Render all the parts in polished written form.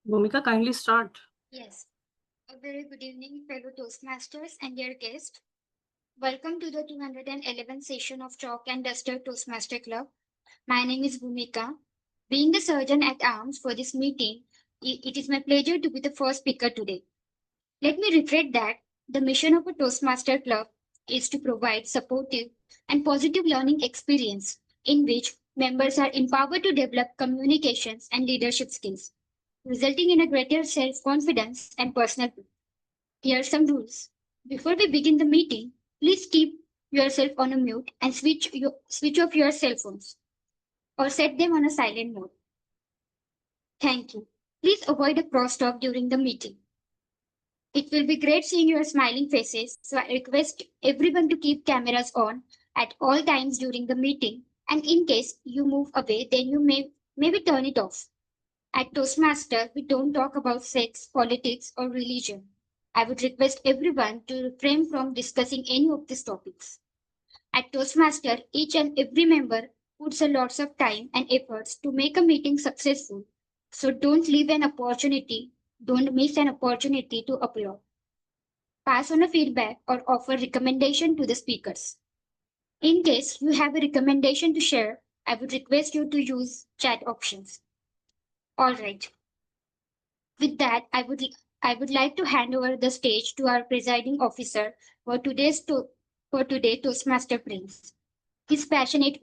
Bhumika, kindly start. Yes. A very good evening, fellow Toastmasters and dear guests. Welcome to the 211th session of Chalk and Duster Toastmaster Club. My name is Bhumika. Being the surgeon at arms for this meeting, it is my pleasure to be the first speaker today. Let me reiterate that the mission of a Toastmaster Club is to provide supportive and positive learning experience in which members are empowered to develop communications and leadership skills, resulting in a greater self-confidence and personal growth. Here are some rules. Before we begin the meeting, please keep yourself on a mute and switch off your cell phones or set them on a silent mode. Thank you. Please avoid a crosstalk during the meeting. It will be great seeing your smiling faces, so I request everyone to keep cameras on at all times during the meeting, and in case you move away, then you may maybe turn it off. At Toastmaster, we don't talk about sex, politics, or religion. I would request everyone to refrain from discussing any of these topics. At Toastmaster, each and every member puts a lots of time and efforts to make a meeting successful. So don't miss an opportunity to applaud, pass on a feedback, or offer recommendation to the speakers. In case you have a recommendation to share, I would request you to use chat options. All right. With that, I would like to hand over the stage to our presiding officer for for today Toastmaster Prince. He's passionate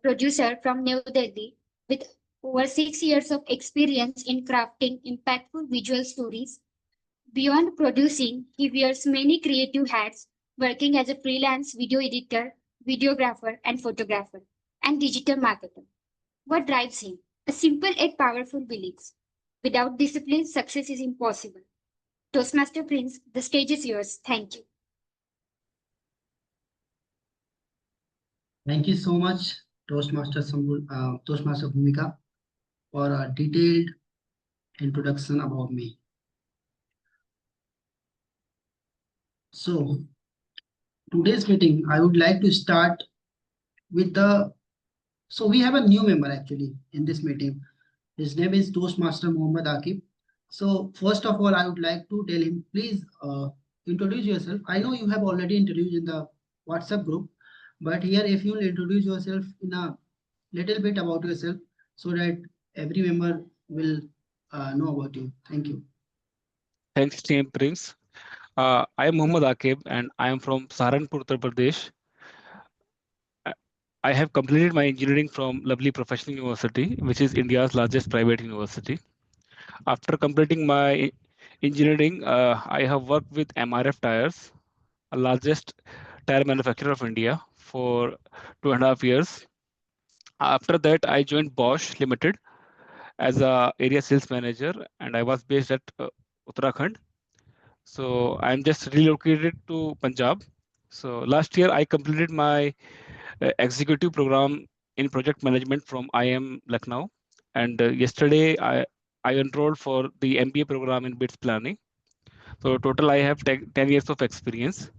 producer from New Delhi with over 6 years of experience in crafting impactful visual stories. Beyond producing, he wears many creative hats, working as a freelance video editor, videographer, and photographer, and digital marketer. What drives him? A simple yet powerful belief. Without discipline, success is impossible. Toastmaster Prince, the stage is yours. Thank you. Thank you so much, Toastmaster Bhumika, for a detailed introduction about me. So, today's meeting, I would like to start with so we have a new member actually in this meeting. His name is Toastmaster Mohammad Akib. So, first of all, I would like to tell him, please introduce yourself. I know you have already introduced in the WhatsApp group, but here, if you'll introduce yourself in a little bit about yourself so that every member will know about you. Thank you. Thanks, TM Prince. I am Muhammad Akib and I am from Saharanpur, Uttar Pradesh. I have completed my engineering from Lovely Professional University, which is India's largest private university. After completing my engineering, I have worked with MRF Tires, the largest tire manufacturer of India, for 2.5 years. After that, I joined Bosch Limited as a area sales manager, and I was based at Uttarakhand. So I'm just relocated to Punjab. So last year I completed my executive program in project management from IM Lucknow, and yesterday I enrolled for the MBA program in BITS planning. So total I have 10 years of experience.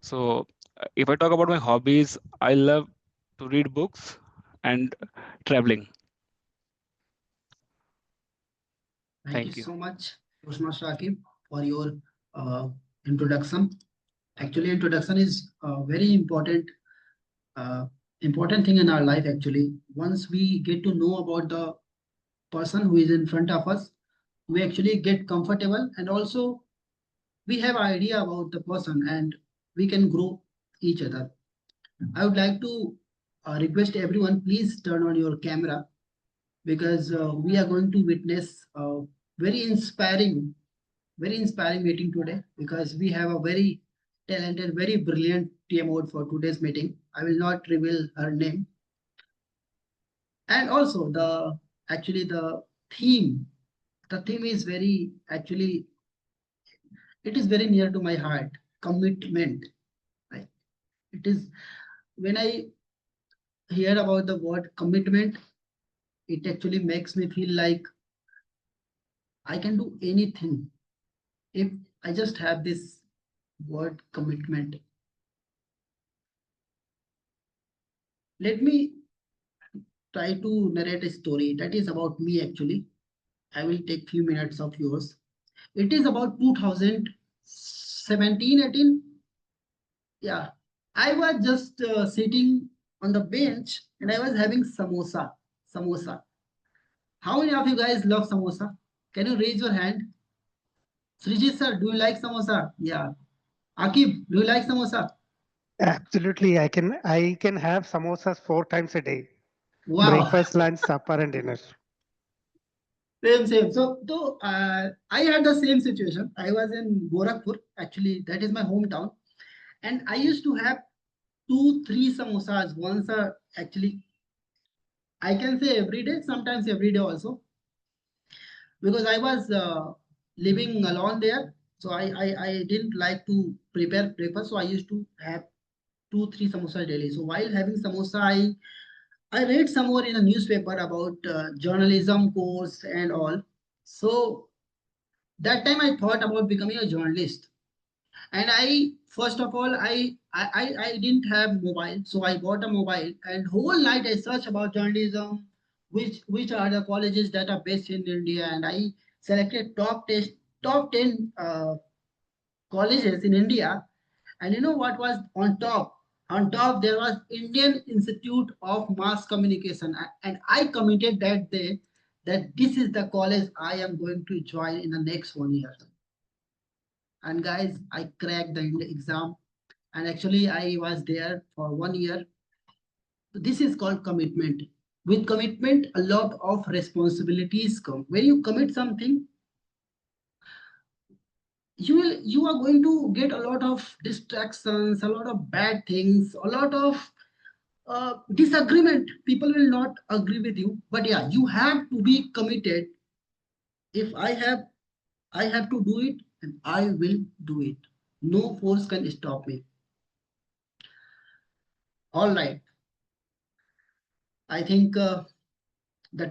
So if I talk about my hobbies, I love to read books and traveling. Thank you Thank you. so much, Toastmaster Akib, for your uh, introduction. Actually, introduction is a very uh, important thing in our life. Actually, once we get to know about the person who is in front of us, we actually get comfortable, and also we have idea about the person, and we can grow each other. I would like to request everyone, please turn on your camera because we are going to witness a very inspiring, very inspiring meeting today because we have a very talented, very brilliant TMOD for today's meeting. I will not reveal her name. And also actually theme, the theme is very, actually, it is very near to my heart, commitment. Right? It is, when I hear about the word commitment, it actually makes me feel like I can do anything if I just have this word commitment. Let me try to narrate a story that is about me actually. I will take few minutes of yours. It is about 2017, 18. Yeah. I was just sitting on the bench and I was having samosa. Samosa. How many of you guys love samosa? Can you raise your hand? Srijit sir, do you like samosa? Yeah. Akib, do you like samosa? Absolutely. I can have samosas 4 times a day. Wow. Breakfast, lunch, supper, and dinner. Same, same. So, I had the same situation. I was in Gorakhpur. Actually, that is my hometown. And I used to have two, three samosas once. Actually, I can say every day, sometimes every day also, because I was living alone there. So I didn't like to prepare breakfast. So I used to have two, three samosa daily. So while having samosa, I read somewhere in a newspaper about journalism course and all. So that time I thought about becoming a journalist. And I first of all I didn't have mobile, so I bought a mobile and whole night I searched about journalism, which are the colleges that are based in India, and I selected top 10 colleges in India. And you know what was on top? On top there was Indian Institute of Mass Communication, and I committed that day that this is the college I am going to join in the next 1 year. And guys, I cracked the exam, and actually I was there for 1 year. So this is called commitment. With commitment, a lot of responsibilities come. When you commit something, you are going to get a lot of distractions, a lot of bad things, a lot of disagreement. People will not agree with you, but yeah, you have to be committed. If I have to do it, and I will do it. No force can stop me. All right, I think the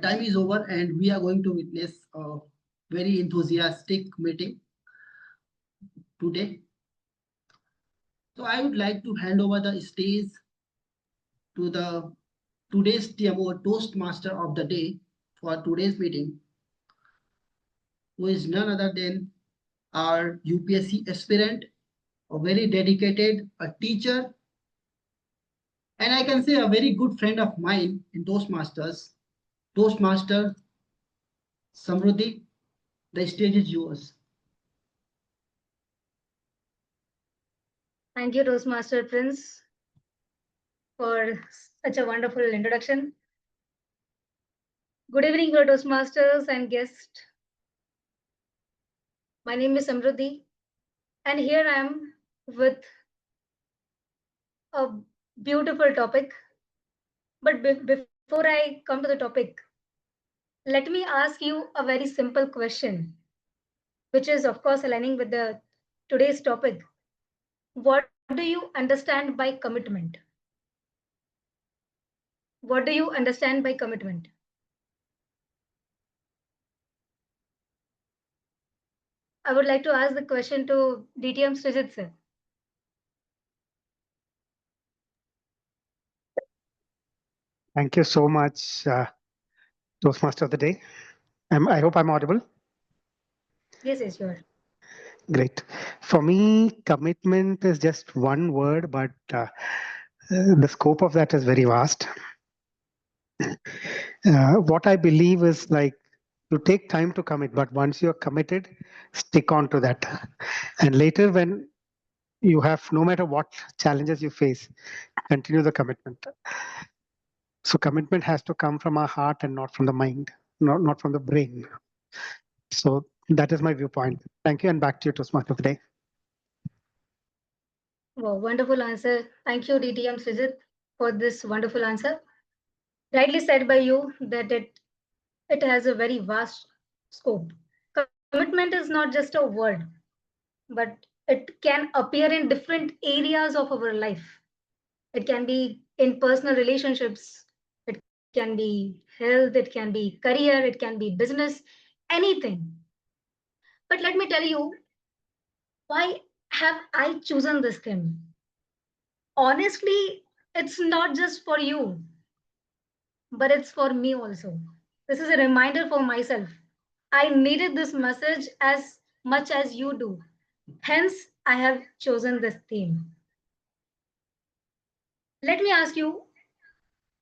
time is over and we are going to witness a very enthusiastic meeting today. So I would like to hand over the stage to the today's TMO Toastmaster of the day for today's meeting, who is none other than our UPSC aspirant, a very dedicated, a teacher, and I can say a very good friend of mine in Toastmasters, Toastmaster Samrudhi. The stage is yours. Thank you, Toastmaster Prince, for such a wonderful introduction. Good evening, fellow Toastmasters and guests. My name is Samrudhi, and here I am with a beautiful topic. But before I come to the topic, let me ask you a very simple question, which is, of course, aligning with the today's topic. What do you understand by commitment? What do you understand by commitment? I would like to ask the question to DTM Srijit sir. Thank you so much, Toastmaster of the day. I hope I'm audible. Yes, yes, sure. Great. For me, commitment is just one word, but the scope of that is very vast. What I believe is like you take time to commit, but once you're committed, stick on to that. And later, when you have, no matter what challenges you face, continue the commitment. So, commitment has to come from our heart and not from the mind, not from the brain. So, that is my viewpoint. Thank you, and back to you, Toastmaster, today. Wow, wonderful answer. Thank you, DTM Srijit, for this wonderful answer. Rightly said by you that it has a very vast scope. Commitment is not just a word, but it can appear in different areas of our life. It can be in personal relationships, it can be health, it can be career, it can be business, anything. But let me tell you, why have I chosen this thing? Honestly, it's not just for you, but it's for me also. This is a reminder for myself I needed this message as much as you do. Hence, I have chosen this theme. Let me ask you,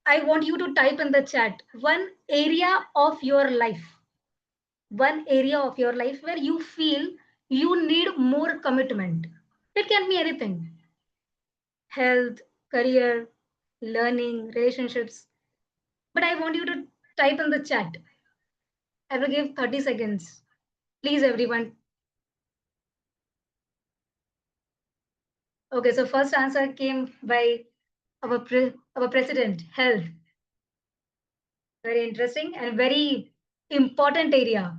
I want you to type in the chat one area of your life where you feel you need more commitment. It can be anything: health, career, learning, relationships. But I want you to type in the chat. I will give 30 seconds. Please, everyone. Okay, so first answer came by our president, health. Very interesting and very important area.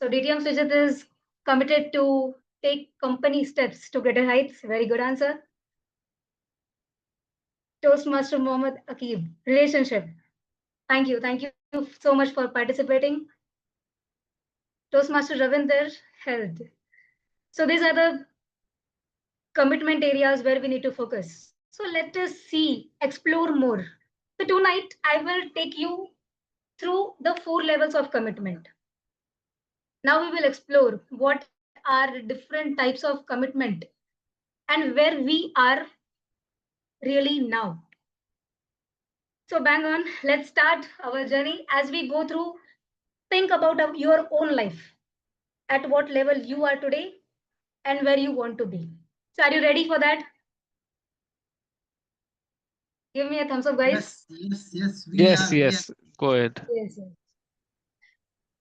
So DTM Sujit is committed to take company steps to greater heights. Very good answer. Toastmaster Mohammed Akib, relationship. Thank you. Thank you so much for participating. Toastmaster Ravinder, health. So these are the commitment areas where we need to focus. So let us see, explore more. So tonight I will take you through the 4 levels of commitment. Now we will explore what are the different types of commitment and where we are really now. So bang on, let's start our journey as we go through. Think about your own life, at what level you are today and where you want to be. So are you ready for that? Give me a thumbs up, guys. Yes, Yes, we are. yes. Go ahead. Yes, yes.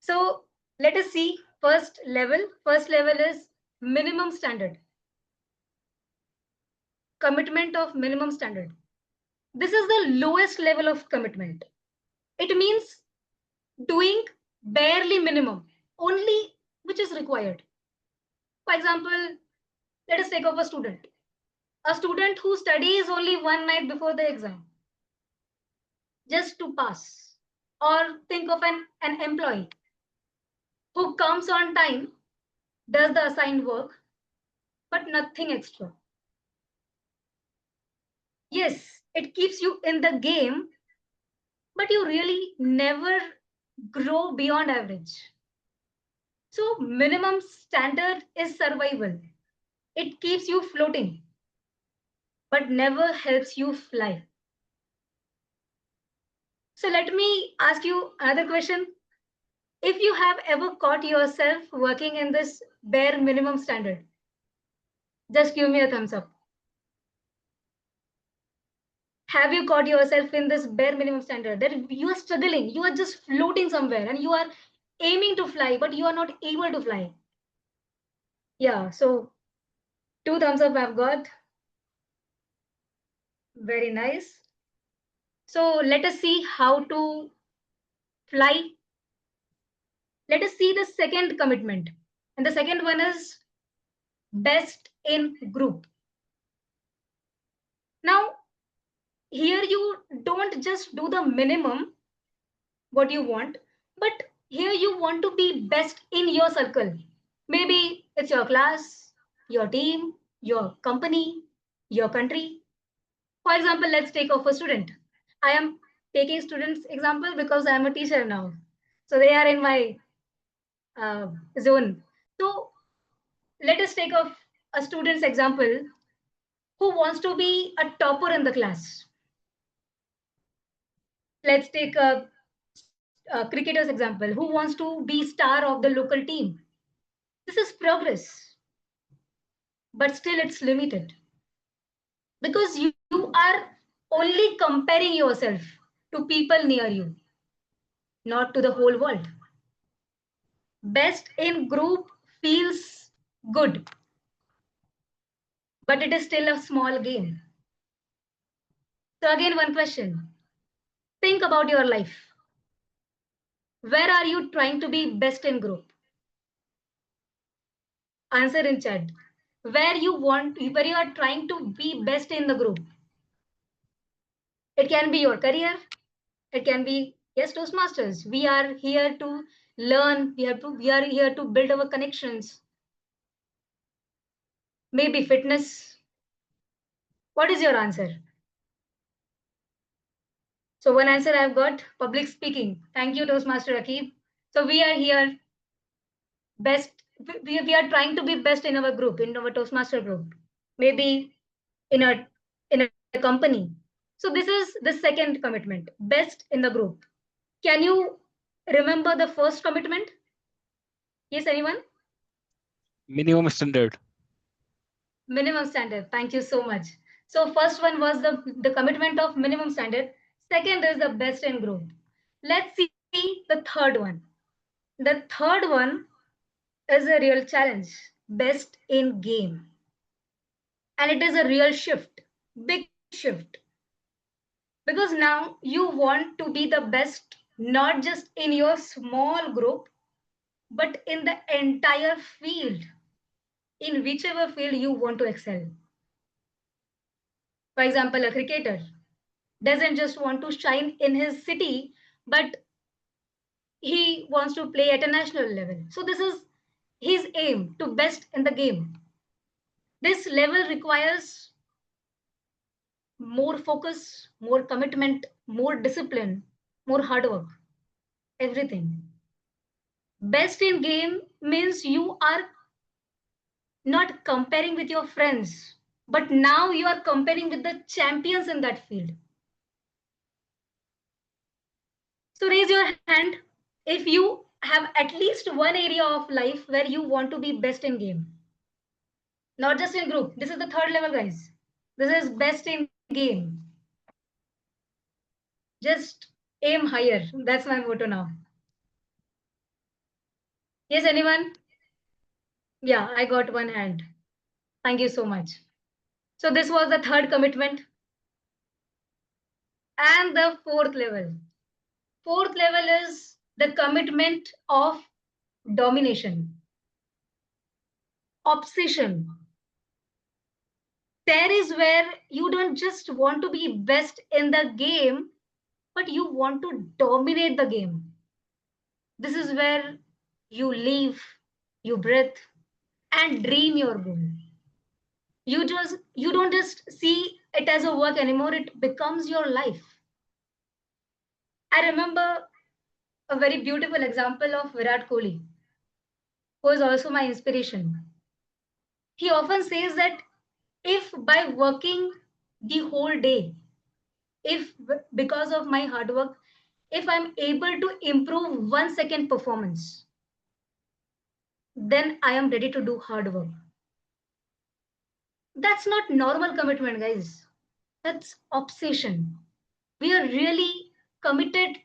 So let us see first level. First level is minimum standard. Commitment of minimum standard. This is the lowest level of commitment. It means doing barely minimum, only which is required. For example, let us take up a student. A student who studies only one night before the exam just to pass. Or think of an employee who comes on time, does the assigned work, but nothing extra. Yes, it keeps you in the game, but you really never grow beyond average. So, minimum standard is survival. It keeps you floating, but never helps you fly. So, let me ask you another question. If you have ever caught yourself working in this bare minimum standard, just give me a thumbs up. Have you caught yourself in this bare minimum standard that you are struggling, you are just floating somewhere and you are aiming to fly, but you are not able to fly? Yeah, so 2 thumbs up I've got. Very nice. So let us see how to fly. Let us see the second commitment. And the second one is best in group. Now, here you don't just do the minimum, what you want, but here you want to be best in your circle. Maybe it's your class, your team, your company, your country. For example, let's take off a student. I am taking students example because I am a teacher now. So they are in my zone. So let us take off a student's example who wants to be a topper in the class. Let's take a cricketer's example who wants to be star of the local team. This is progress, but still it's limited because you are only comparing yourself to people near you, not to the whole world. Best in group feels good, but it is still a small game. So, again, one question: think about your life. Where are you trying to be best in group? Answer in chat. Where you are trying to be best in the group. It can be your career. It can be, yes, Toastmasters. We are here to learn. We are here to build our connections. Maybe fitness. What is your answer? So one answer I've got, public speaking. Thank you, Toastmaster Akib. So we are here best. We are trying to be best in our group, in our Toastmaster group, maybe in a company. So this is the second commitment, best in the group. Can you remember the first commitment? Yes, anyone? Minimum standard. Minimum standard. Thank you so much. So first one was the commitment of minimum standard. Second is the best in group. Let's see the third one. The third one is a real challenge. Best in game. And it is a real shift, big shift. Because now you want to be the best, not just in your small group, but in the entire field, in whichever field you want to excel. For example, a cricketer doesn't just want to shine in his city, but he wants to play at a national level. So this is his aim, to best in the game. This level requires more focus, more commitment, more discipline, more hard work, everything. Best in game means you are not comparing with your friends, but now you are comparing with the champions in that field. So raise your hand if you have at least one area of life where you want to be best in game. Not just in group. This is the third level, guys. This is best in game. Just aim higher. That's my motto now. Yes, anyone? Yeah, I got one hand. Thank you so much. So this was the third commitment. And the fourth level. Fourth level is the commitment of domination, obsession. There is where you don't just want to be best in the game, but you want to dominate the game. This is where you live, you breathe, and dream your goal. You don't just see it as a work anymore, it becomes your life. I remember a very beautiful example of Virat Kohli, who is also my inspiration. He often says that if by working the whole day, if because of my hard work, if I'm able to improve 1 second performance, then I am ready to do hard work. That's not normal commitment, guys. That's obsession. We are really committed,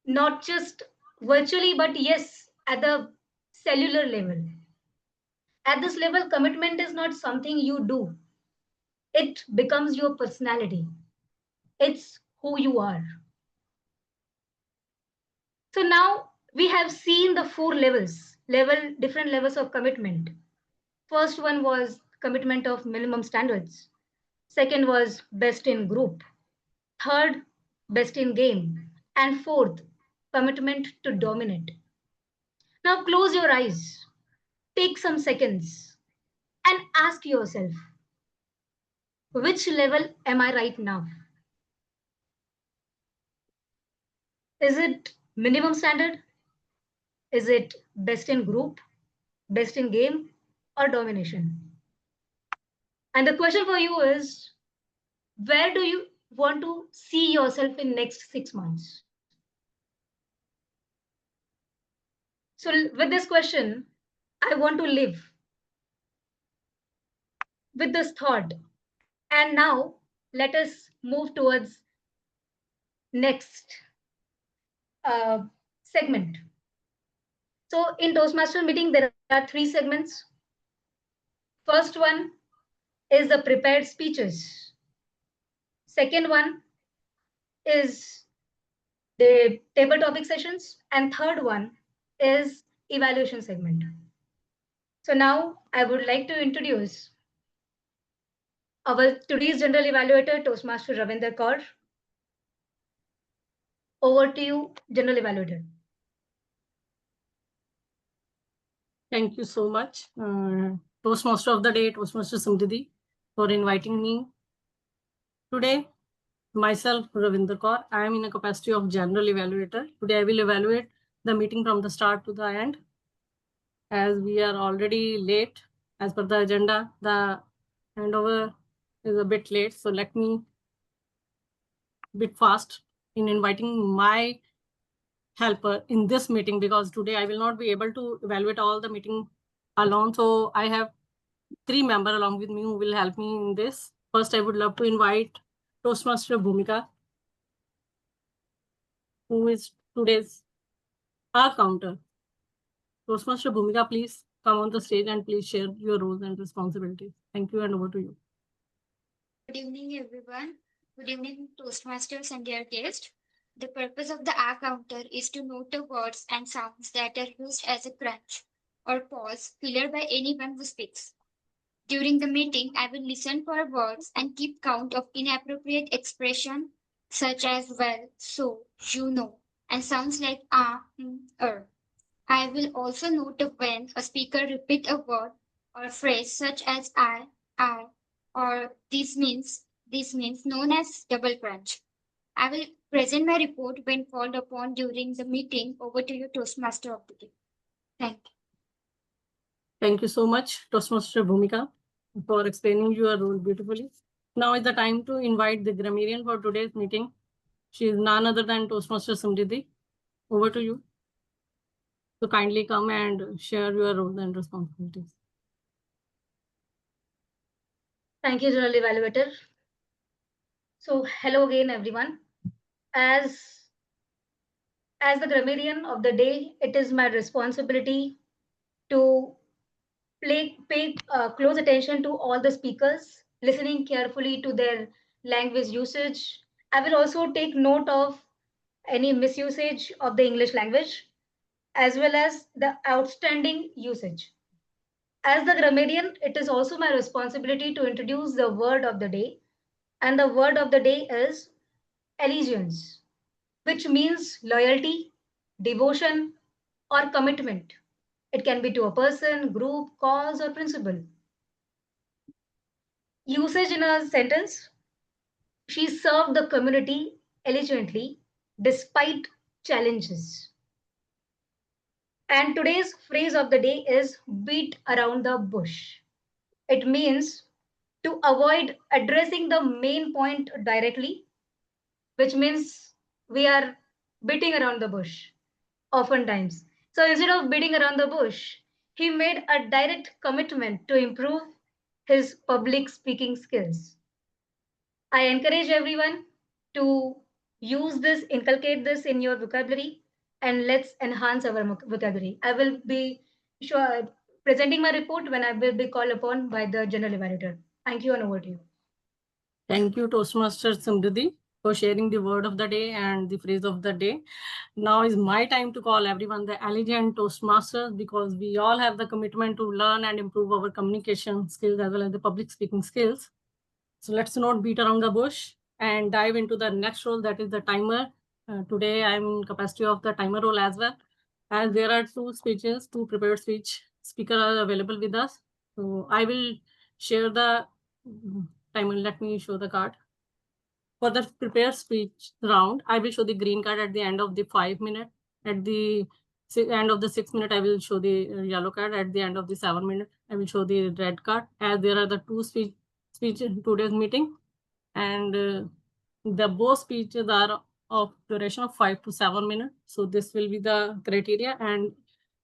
not just virtually, but yes, at the cellular level. At this level, commitment is not something you do, it becomes your personality. It's who you are. So now we have seen the four different levels of commitment. First one was commitment of minimum standards. Second was best in group. Third, best in game. And fourth, commitment to dominate. Now close your eyes, take some seconds, and ask yourself, which level am I right now? Is it minimum standard? Is it best in group, best in game, or domination? And the question for you is, where do you want to see yourself in next 6 months? So with this question, I want to live with this thought. And now let us move towards next segment. So in Toastmaster meeting, there are 3 segments. First one is the prepared speeches. Second one is the table topic sessions. And third one is evaluation segment. So now I would like to introduce our today's general evaluator, Toastmaster Ravinder Kaur. Over to you, general evaluator. Thank you so much, Toastmaster of the Day, Toastmaster Samrudhi, for inviting me today. Myself, Ravinder Kaur. I am in a capacity of general evaluator. Today, I will evaluate the meeting from the start to the end. As we are already late, as per the agenda, the handover is a bit late. So let me bit fast in inviting my helper in this meeting, because today I will not be able to evaluate all the meeting alone. So I have 3 members along with me who will help me in this. First, I would love to invite Toastmaster Bhumika, who is today's our counter. Toastmaster Bhumika, please come on the stage and please share your roles and responsibilities. Thank you, and over to you. Good evening, everyone. Good evening, Toastmasters and dear guests. The purpose of the R counter is to note the words and sounds that are used as a crunch or pause filler by anyone who speaks. During the meeting, I will listen for words and keep count of inappropriate expression such as well, so, you know, and sounds like I will also note when a speaker repeat a word or phrase such as I, or this means known as double crunch. I will present my report when called upon during the meeting. Over to you, Toastmaster of the day. Thank you. Thank you so much, Toastmaster Bhumika, for explaining your role beautifully. Now is the time to invite the grammarian for today's meeting. She is none other than Toastmaster Samrudhi. Over to you. So kindly come and share your roles and responsibilities. Thank you, General Evaluator. So hello again, everyone. As the grammarian of the day, it is my responsibility to pay close attention to all the speakers, listening carefully to their language usage. I will also take note of any misusage of the English language, as well as the outstanding usage. As the grammarian, it is also my responsibility to introduce the word of the day. And the word of the day is allegiance, which means loyalty, devotion, or commitment. It can be to a person, group, cause, or principle. Usage in a sentence: she served the community elegantly despite challenges. And today's phrase of the day is beat around the bush. It means to avoid addressing the main point directly, which means we are beating around the bush oftentimes. So instead of beating around the bush, he made a direct commitment to improve his public speaking skills. I encourage everyone to use this, inculcate this in your vocabulary, and let's enhance our vocabulary. I will be sure presenting my report when I will be called upon by the general evaluator. Thank you, and over to you. Thank you, Toastmaster Samrudhi, for sharing the word of the day and the phrase of the day. Now is my time to call everyone the elegant Toastmasters, because we all have the commitment to learn and improve our communication skills as well as the public speaking skills. So let's not beat around the bush and dive into the next role, that is the timer. Today I'm in capacity of the timer role as well, as there are 2 speeches, 2 prepared speech speakers are available with us. So I will share the timer. Let me show the card. For the prepared speech round, I will show the green card at the end of the 5 minute. At the end of the 6 minute, I will show the yellow card. At the end of the 7 minute, I will show the red card, as there are the 2 speech in today's meeting, and the both speeches are of duration of 5 to 7 minutes. So this will be the criteria. And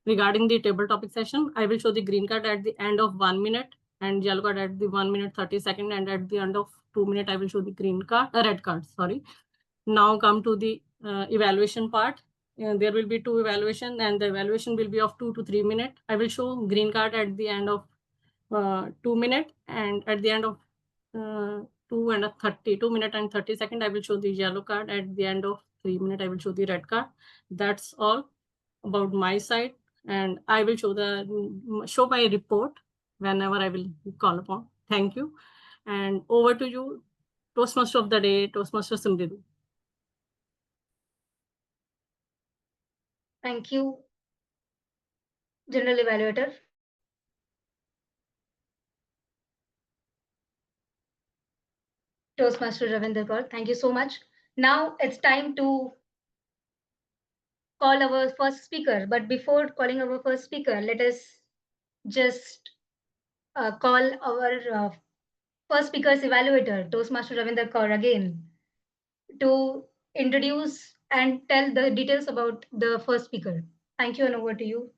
regarding the table topic session, I will show the green card at the end of 1 minute and yellow card at the 1 minute 30 second, and at the end of 2 minutes, I will show the red card. Sorry. Now come to the evaluation part. There will be 2 evaluation, and the evaluation will be of 2 to 3 minutes. I will show green card at the end of 2 minutes, and at the end of 2 minutes and 30 seconds, I will show the yellow card. At the end of 3 minutes, I will show the red card. That's all about my side, and I will show my report whenever I will call upon. Thank you, and over to you, Toastmaster of the day, Toastmaster Samrudhi. Thank you, General Evaluator. Toastmaster Ravinder Kaur. Thank you so much. Now it's time to call our first speaker. But before calling our first speaker, let us just call our first speaker's evaluator, Toastmaster Ravinder Kaur, again to introduce and tell the details about the first speaker. Thank you, and over to you.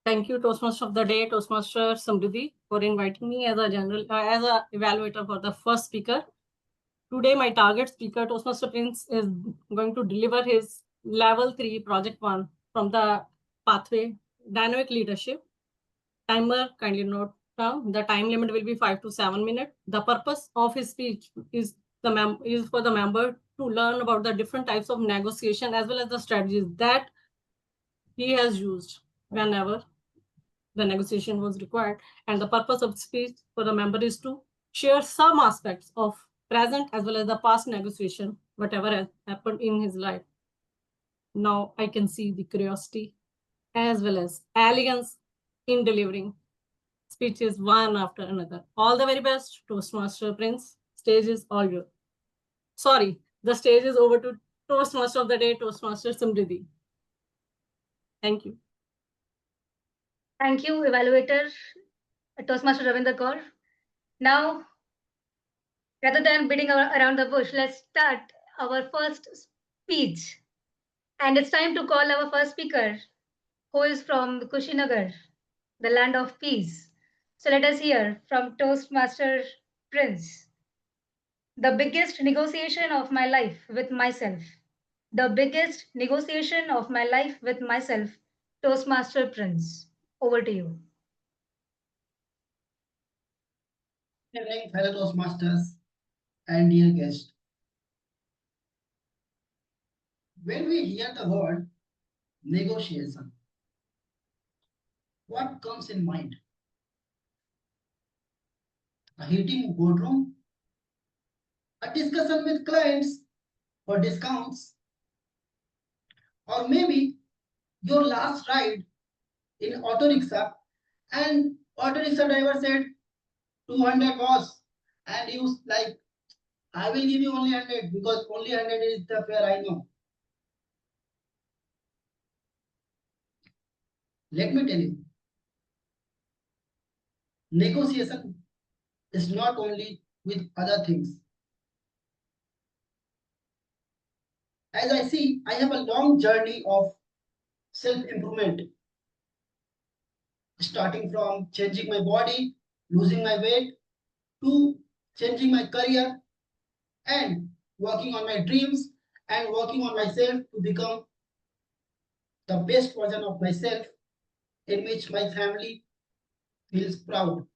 Thank you, Toastmaster of the Day, Toastmaster Samrudhi, for inviting me as a as a evaluator for the first speaker. Today, my target speaker, Toastmaster Prince, is going to deliver his level 3 project 1 from the pathway dynamic leadership. Timer, kindly note down. The time limit will be 5 to 7 minutes. The purpose of his speech is for the member to learn about the different types of negotiation as well as the strategies that he has used whenever the negotiation was required. And the purpose of speech for the member is to share some aspects of present as well as the past negotiation, whatever has happened in his life. Now I can see the curiosity as well as elegance in delivering speeches one after another. All the very best, Toastmaster Prince. Stage is all yours. Sorry, the stage is over to Toastmaster of the Day, Toastmaster Samrudhi. Thank you. Thank you, evaluator, Toastmaster Ravinder Kaur. Now, rather than beating around the bush, let's start our first speech. And it's time to call our first speaker, who is from Kushinagar, the land of peace. So let us hear from Toastmaster Prince. The biggest negotiation of my life with myself. The biggest negotiation of my life with myself, Toastmaster Prince. Over to you. Good evening, fellow Toastmasters and dear guests. When we hear the word negotiation, what comes in mind? A heating boardroom? A discussion with clients for discounts? Or maybe your last ride in auto rickshaw and auto rickshaw driver said 200 boss and you like, I will give you only 100 because only 100 is the fare I know. Let me tell you, negotiation is not only with other things. As I see, I have a long journey of self-improvement, starting from changing my body, losing my weight, to changing my career and working on my dreams and working on myself to become the best version of myself in which my family feels proud.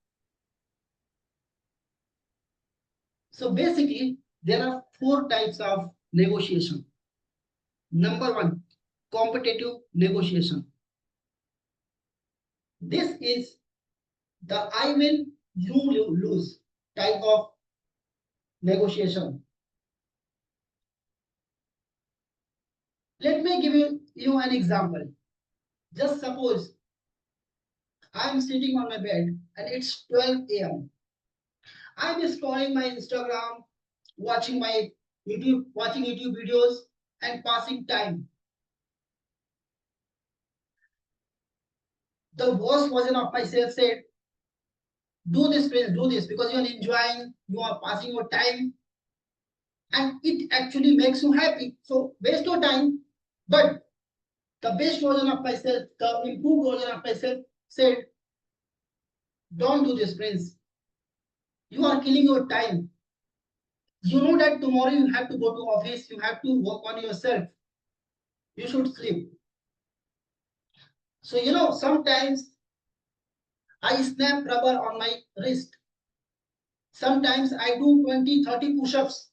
So basically, there are 4 types of negotiation. Number 1, competitive negotiation. This is the I win, you lose type of negotiation. Let me give you an example. Just suppose I'm sitting on my bed and it's 12 a.m. I'm scrolling my Instagram, watching YouTube videos and passing time. The worst version of myself said, do this, please, do this because you are enjoying, you are passing your time, and it actually makes you happy. So waste your time. But the best version of myself, the improved version of myself said, don't do this, Prince. You are killing your time. You know that tomorrow you have to go to office, you have to work on yourself. You should sleep. So, sometimes I snap rubber on my wrist. Sometimes I do 20, 30 push-ups.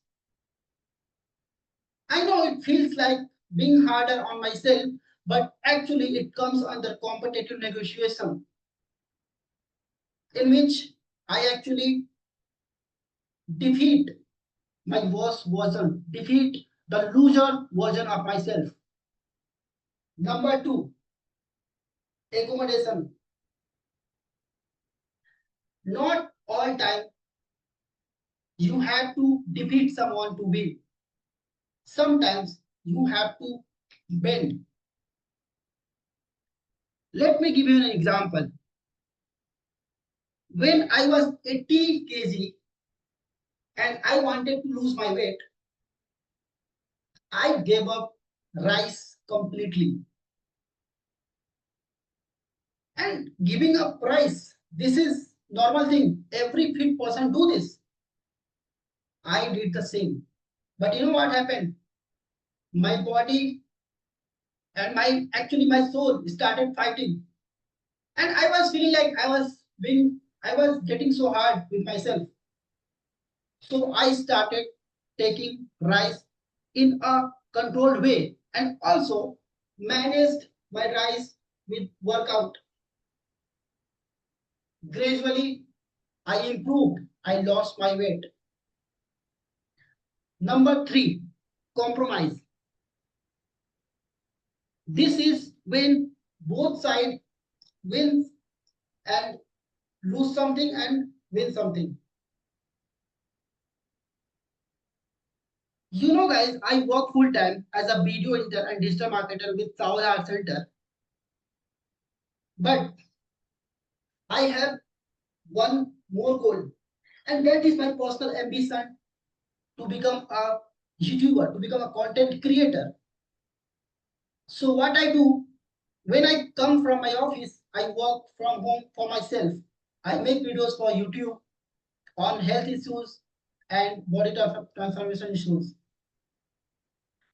I know it feels like being harder on myself, but actually it comes under competitive negotiation, in which I actually defeat my worst version, defeat the loser version of myself. Number 2, accommodation. Not all time you have to defeat someone to win. Sometimes you have to bend. Let me give you an example. When I was 80 kg and I wanted to lose my weight, I gave up rice completely. And giving up rice, this is normal thing. Every fit person do this. I did the same. But you know what happened? My body and my soul started fighting. And I was feeling like I was getting so hard with myself. So I started taking rice in a controlled way and also managed my rice with workout. Gradually, I improved. I lost my weight. Number 3, compromise. This is when both sides wins and lose something and win something. You know, guys, I work full time as a video editor and digital marketer with South Art Center. But I have one more goal, and that is my personal ambition to become a YouTuber, to become a content creator. So what I do when I come from my office, I work from home for myself. I make videos for YouTube on health issues and body transformation issues.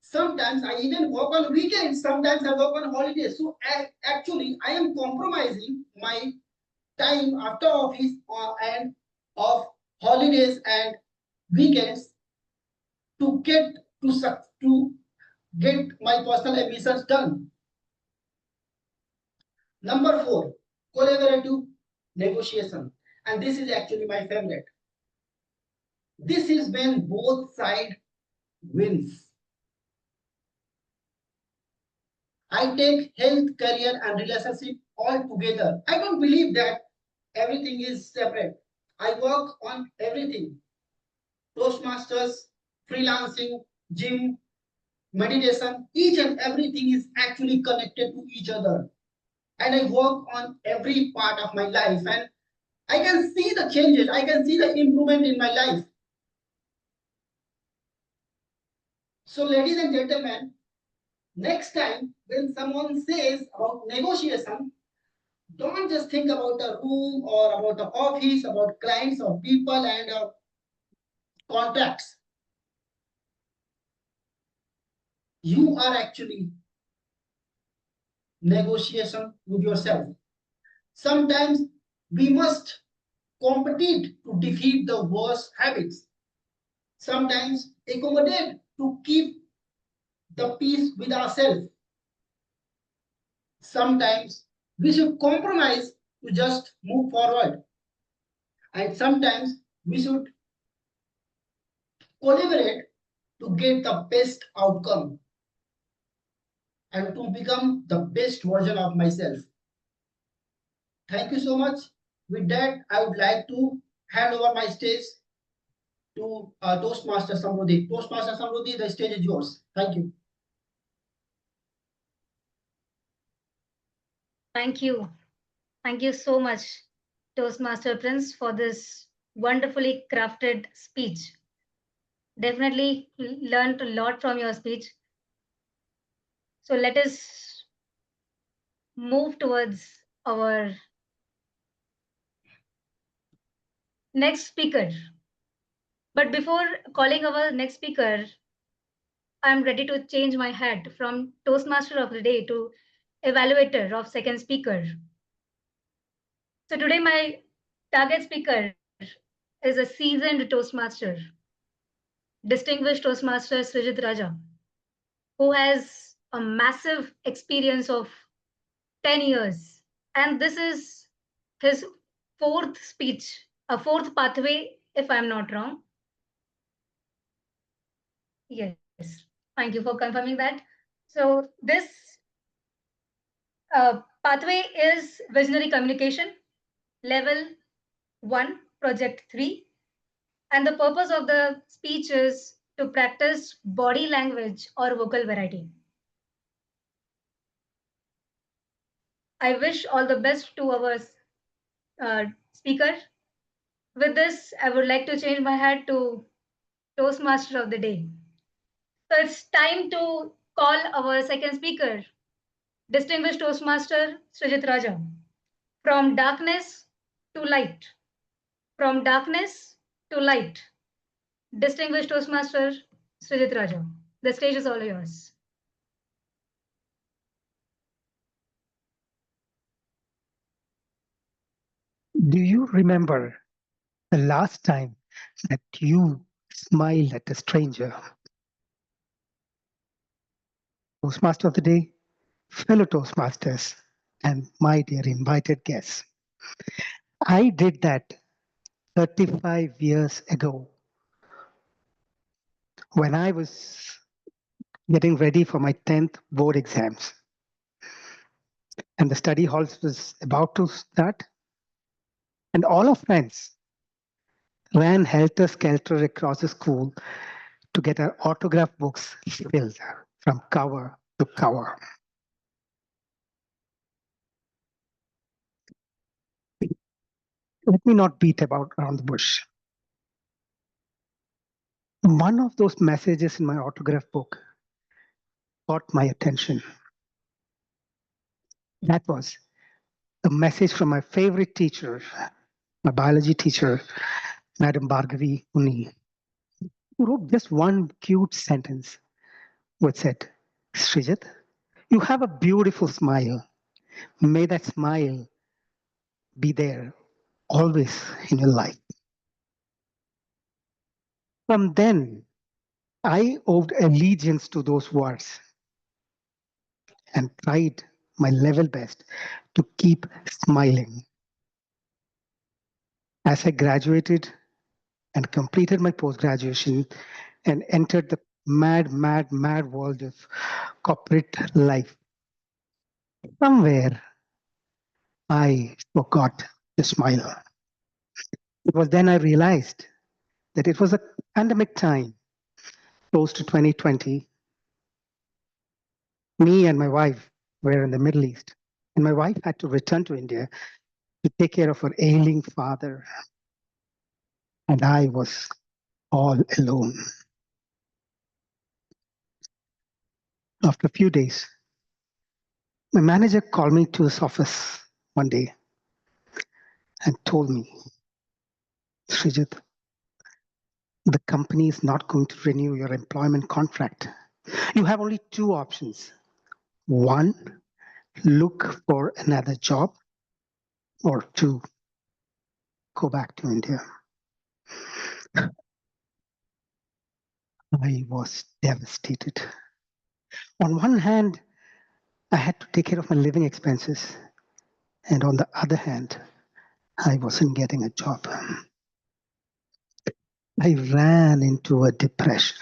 Sometimes I even work on weekends. Sometimes I work on holidays. So actually, I am compromising my time after office and of holidays and weekends to get to get my personal ambitions done. Number 4, collaborative negotiation, and this is actually my favorite. This is when both sides wins. I take health, career, and relationship all together. I don't believe that everything is separate. I work on everything. Toastmasters, freelancing, gym, meditation, each and everything is actually connected to each other. And I work on every part of my life and I can see the changes. I can see the improvement in my life. So, ladies and gentlemen, next time when someone says about negotiation, don't just think about a room or about an office, about clients or people and contracts. You are actually negotiation with yourself. Sometimes we must compete to defeat the worst habits. Sometimes accommodate to keep the peace with ourselves. Sometimes we should compromise to just move forward. And sometimes we should collaborate to get the best outcome and to become the best version of myself. Thank you so much. With that, I would like to hand over my stage to Toastmaster Samrudhi. Toastmaster Samrudhi, the stage is yours. Thank you. Thank you. Thank you so much, Toastmaster Prince, for this wonderfully crafted speech. Definitely learned a lot from your speech. So let us move towards our next speaker. But before calling our next speaker, I'm ready to change my hat from Toastmaster of the Day to Evaluator of Second Speaker. So today my target speaker is a seasoned Toastmaster, distinguished Toastmaster Srijit Raja, who has a massive experience of 10 years. And this is his fourth speech, a fourth pathway, if I'm not wrong. Yes, thank you for confirming that. So this Pathway is Visionary Communication, Level 1, Project 3. And the purpose of the speech is to practice body language or vocal variety. I wish all the best to our speaker. With this, I would like to change my hat to Toastmaster of the Day. So it's time to call our second speaker, distinguished Toastmaster Srijit Raja. From darkness to light. From darkness to light. Distinguished Toastmaster Srijit Raja. The stage is all yours. Do you remember the last time that you smiled at a stranger? Toastmaster of the Day, fellow Toastmasters, and my dear invited guests. I did that 35 years ago when I was getting ready for my 10th board exams. And the study hall was about to start. And all our friends ran helter-skelter across the school to get our autograph books filled from cover to cover. Let me not beat about around the bush. One of those messages in my autograph book caught my attention. That was a message from my favorite teacher, my biology teacher, Madam Bhargavi Uni, who wrote just one cute sentence which said, Srijit, you have a beautiful smile. May that smile be there always in your life. From then, I owed allegiance to those words and tried my level best to keep smiling. As I graduated and completed my post-graduation and entered the mad world of corporate life, somewhere I forgot to smile. It was then I realized that it was a pandemic time, close to 2020. Me and my wife were in the Middle East, and my wife had to return to India to take care of her ailing father. And I was all alone. After a few days, my manager called me to his office one day and told me, Srijit, the company is not going to renew your employment contract. You have only two options. One, look for another job, or two, go back to India. I was devastated. On one hand, I had to take care of my living expenses, and on the other hand, I wasn't getting a job. I ran into a depression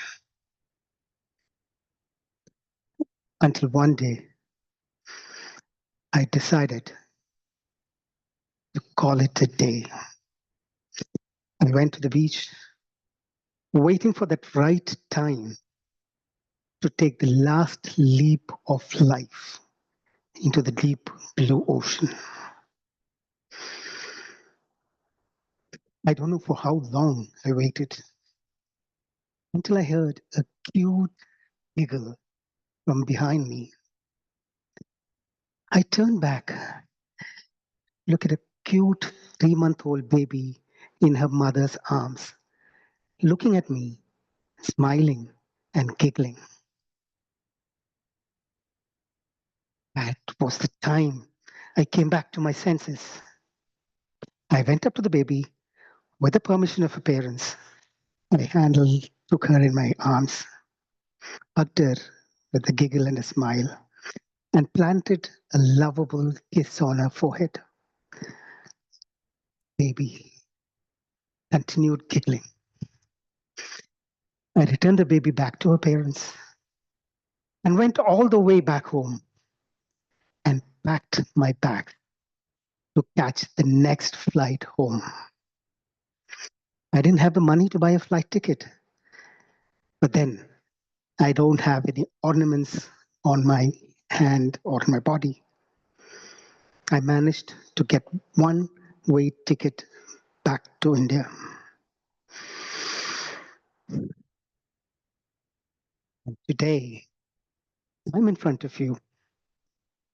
until one day I decided to call it a day. I went to the beach, waiting for that right time to take the last leap of life into the deep blue ocean. I don't know for how long I waited until I heard a cute giggle from behind me. I turned back, look at a cute 3-month-old baby in her mother's arms, looking at me, smiling and giggling. That was the time I came back to my senses. I went up to the baby with the permission of her parents. I took her in my arms, hugged her with a giggle and a smile, and planted a lovable kiss on her forehead. Baby continued giggling. I returned the baby back to her parents and went all the way back home and packed my bag to catch the next flight home. I didn't have the money to buy a flight ticket, but then I don't have any ornaments on my hand or my body. I managed to get one way ticket back to India. And today, I'm in front of you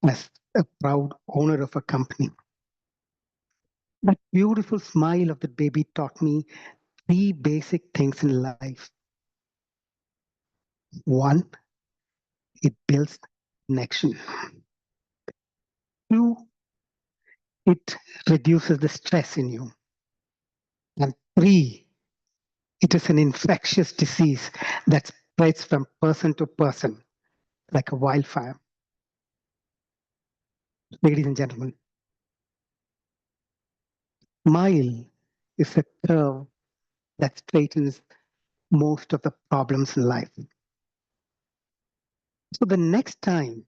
as a proud owner of a company. That beautiful smile of the baby taught me three basic things in life. One, it builds connection. Two, it reduces the stress in you. And three, it is an infectious disease that spreads from person to person like a wildfire. Ladies and gentlemen, smile is a curve that straightens most of the problems in life. So the next time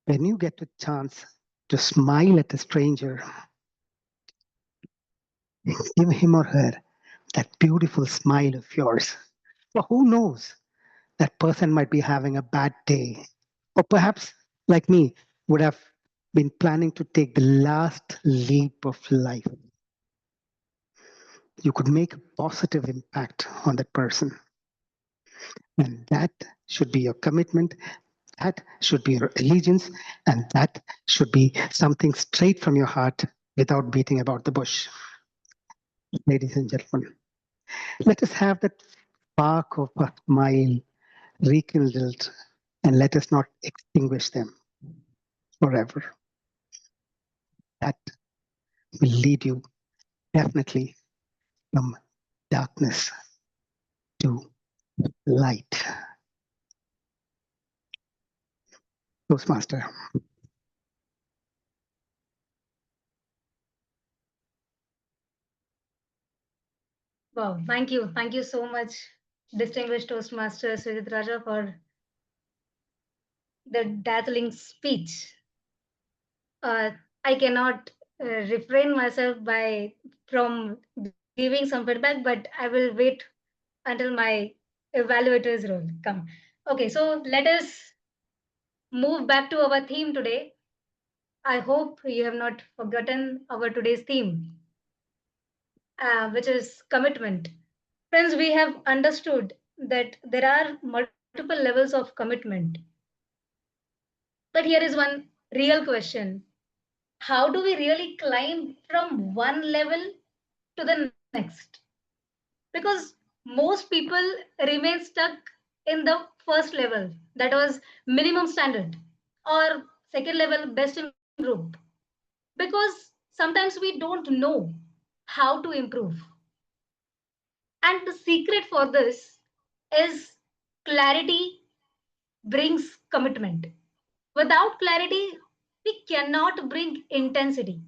when you get a chance to smile at a stranger, give him or her that beautiful smile of yours. Or who knows, that person might be having a bad day. Or perhaps, like me, would have been planning to take the last leap of life. You could make a positive impact on that person. And that should be your commitment. That should be your allegiance. And that should be something straight from your heart without beating about the bush. Ladies and gentlemen, let us have that spark of a smile rekindled, and let us not extinguish them forever. That will lead you definitely from darkness to light. Toastmaster. Wow, thank you. Thank you so much, distinguished Toastmaster Sujit Raja, for the dazzling speech. I cannot refrain myself by from giving some feedback, but I will wait until my evaluator's role come. Okay, so let us move back to our theme today. I hope you have not forgotten our today's theme, which is commitment. Friends, we have understood that there are multiple levels of commitment. But here is one real question. How do we really climb from one level to the next? Because most people remain stuck in the first level, that was minimum standard, or second level, best in group, because sometimes we don't know how to improve. And the secret for this is clarity brings commitment. Without clarity, we cannot bring intensity.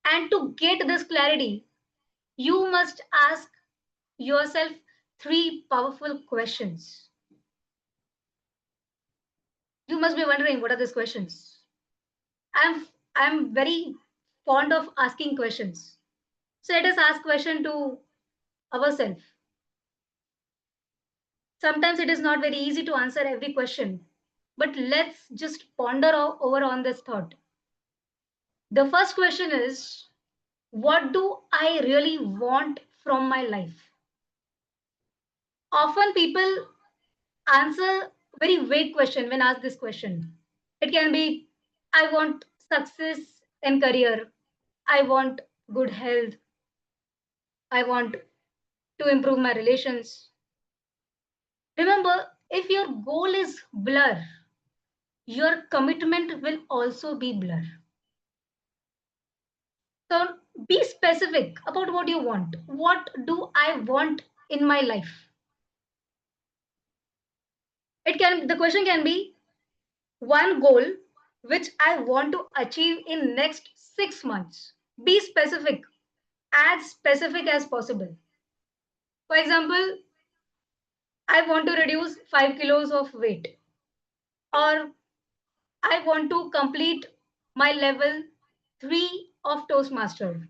And to get this clarity, you must ask yourself three powerful questions. You must be wondering what are these questions? I'm very fond of asking questions. So let us ask question to ourselves. Sometimes it is not very easy to answer every question, but let's just ponder over on this thought. The first question is, what do I really want from my life? Often people answer very vague question when asked this question. It can be, I want success in career. I want good health. I want to improve my relations. Remember, if your goal is blur, your commitment will also be blur. So be specific about what you want. What do I want in my life? The question can be one goal which I want to achieve in next 6 months. Be specific, as specific as possible. For example, I want to reduce 5 kilos of weight, or I want to complete my level 3 of Toastmaster.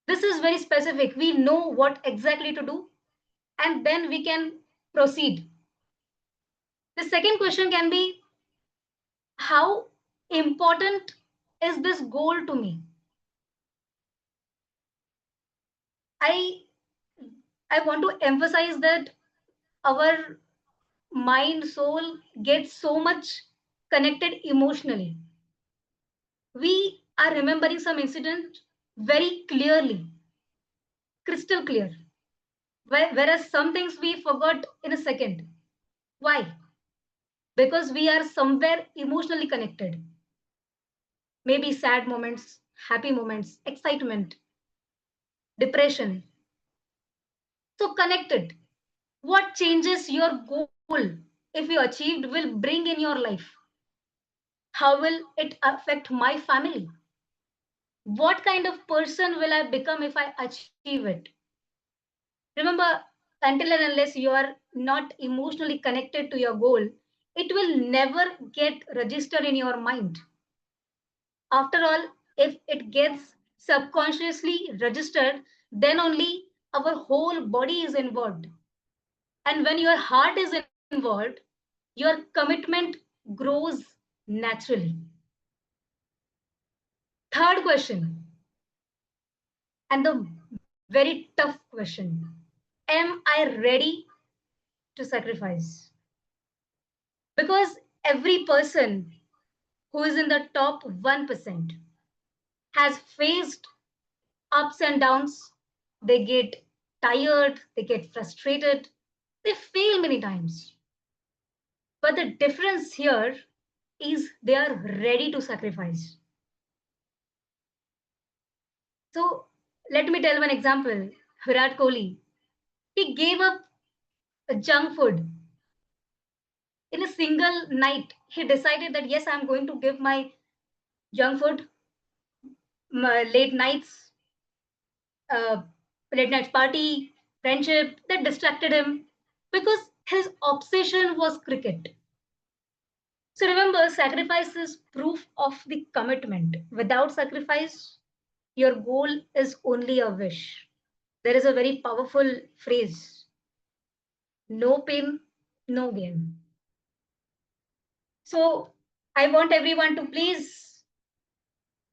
This is very specific. We know what exactly to do, and then we can proceed. The second question can be, how important is this goal to me? I I want to emphasize that our mind, soul gets so much connected emotionally. We are remembering some incident very clearly, crystal clear. Whereas some things we forgot in a second. Why? Because we are somewhere emotionally connected. Maybe sad moments, happy moments, excitement, depression. So connected. What changes your goal, if you achieved, will bring in your life? How will it affect my family? What kind of person will I become if I achieve it? Remember, until and unless you are not emotionally connected to your goal, it will never get registered in your mind. After all, if it gets subconsciously registered, then only our whole body is involved. And when your heart is involved, your commitment grows naturally. Third question, and the very tough question: am I ready to sacrifice? Because every person who is in the top 1% has faced ups and downs. They get tired, they get frustrated, they fail many times. But the difference here is they are ready to sacrifice. So let me tell one example. Virat Kohli, he gave up junk food in a single night. He decided that yes, I'm going to give my junk food, my uh, late nights party, friendship that distracted him because his obsession was cricket. So remember, sacrifice is proof of the commitment. Without sacrifice, your goal is only a wish. There is a very powerful phrase: no pain, no gain. So I want everyone to please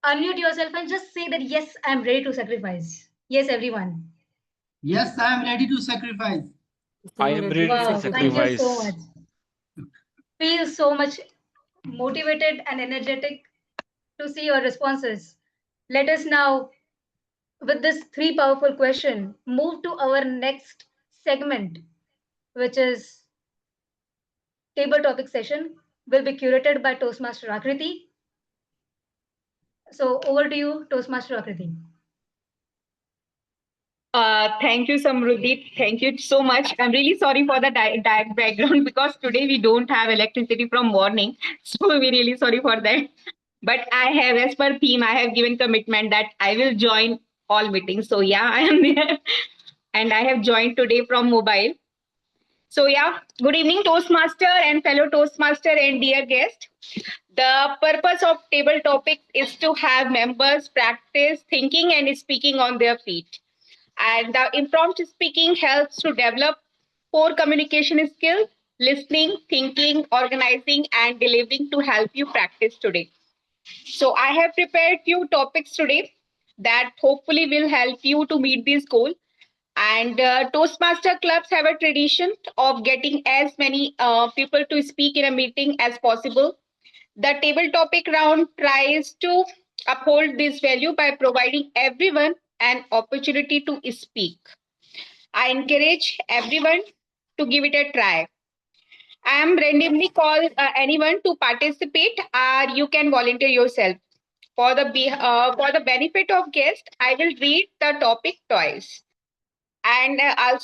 unmute yourself and just say that, yes, I'm ready to sacrifice. Yes, everyone. Yes, I am ready to sacrifice. I am ready to Wow, thank you so sacrifice. much. Feel so much motivated and energetic to see your responses. Let us now, with this three powerful question, move to our next segment, which is table topic session, will be curated by Toastmaster Akriti. So over to you, Toastmaster Akriti. Thank you, Samrudhi. Thank you so much. I'm really sorry for the direct background because today we don't have electricity from morning. So we're really sorry for that. But I have, as per theme, I have given commitment that I will join all meetings. So yeah, I am there. And I have joined today from mobile. So yeah, good evening, Toastmaster and fellow Toastmaster and dear guest. The purpose of table topic is to have members practice thinking and speaking on their feet. And the impromptu speaking helps to develop core communication skills, listening, thinking, organizing, and delivering to help you practice today. So I have prepared few topics today that hopefully will help you to meet this goal. And Toastmaster clubs have a tradition of getting as many people to speak in a meeting as possible. The table topic round tries to uphold this value by providing everyone an opportunity to speak. I encourage everyone to give it a try. I am randomly call anyone to participate, or you can volunteer yourself. For the benefit of guests, I will read the topic twice. And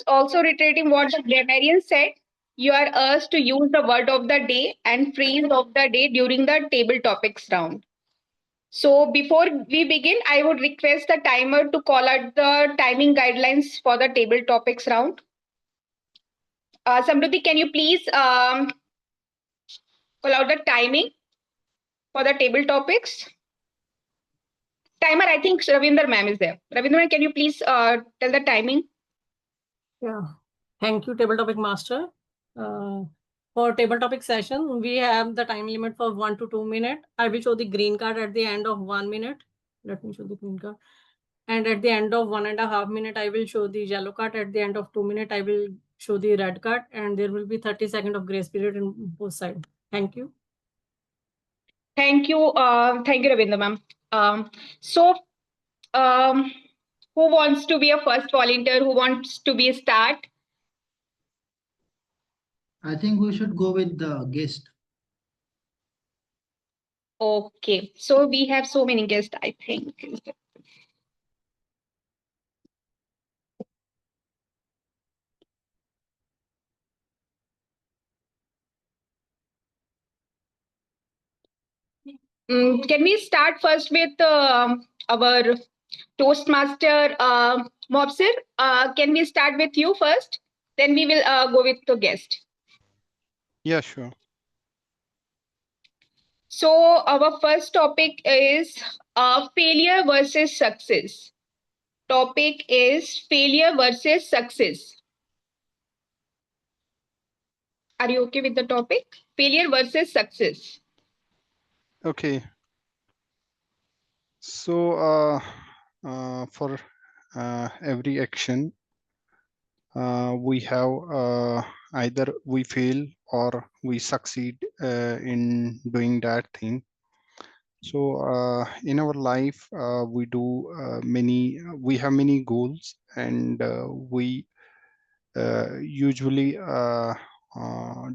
also reiterating what the grammarian said, you are asked to use the word of the day and phrase of the day during the table topics round. So before we begin, I would request the timer to call out the timing guidelines for the table topics round. Samruddhi, can you please call out the timing? for the table topics? Timer, I think Ravinder ma'am is there. Ravinder, can you please tell the timing? Yeah. Thank you, table topic master. For table topic session, we have the time limit for 1 to 2 minutes. I will show the green card at the end of 1 minute. Let me show the green card. And at the end of 1.5 minutes, I will show the yellow card. At the end of 2 minutes, I will show the red card. And there will be 30 seconds of grace period in both sides. Thank you. Thank you, Ravinder ma'am. So, who wants to be a first volunteer? Who wants to be a start? I think we should go with the guest. Okay, so we have so many guests, I think. Can we start first with our Toastmaster Mobsir? Can we start with you first? Then we will go with the guest. Yeah, sure. So our first topic is failure versus success. Topic is failure versus success. Are you okay with the topic? Failure versus success. Okay. So for every action, we have either we fail or we succeed in doing that thing. So in our life, we have many goals, and we usually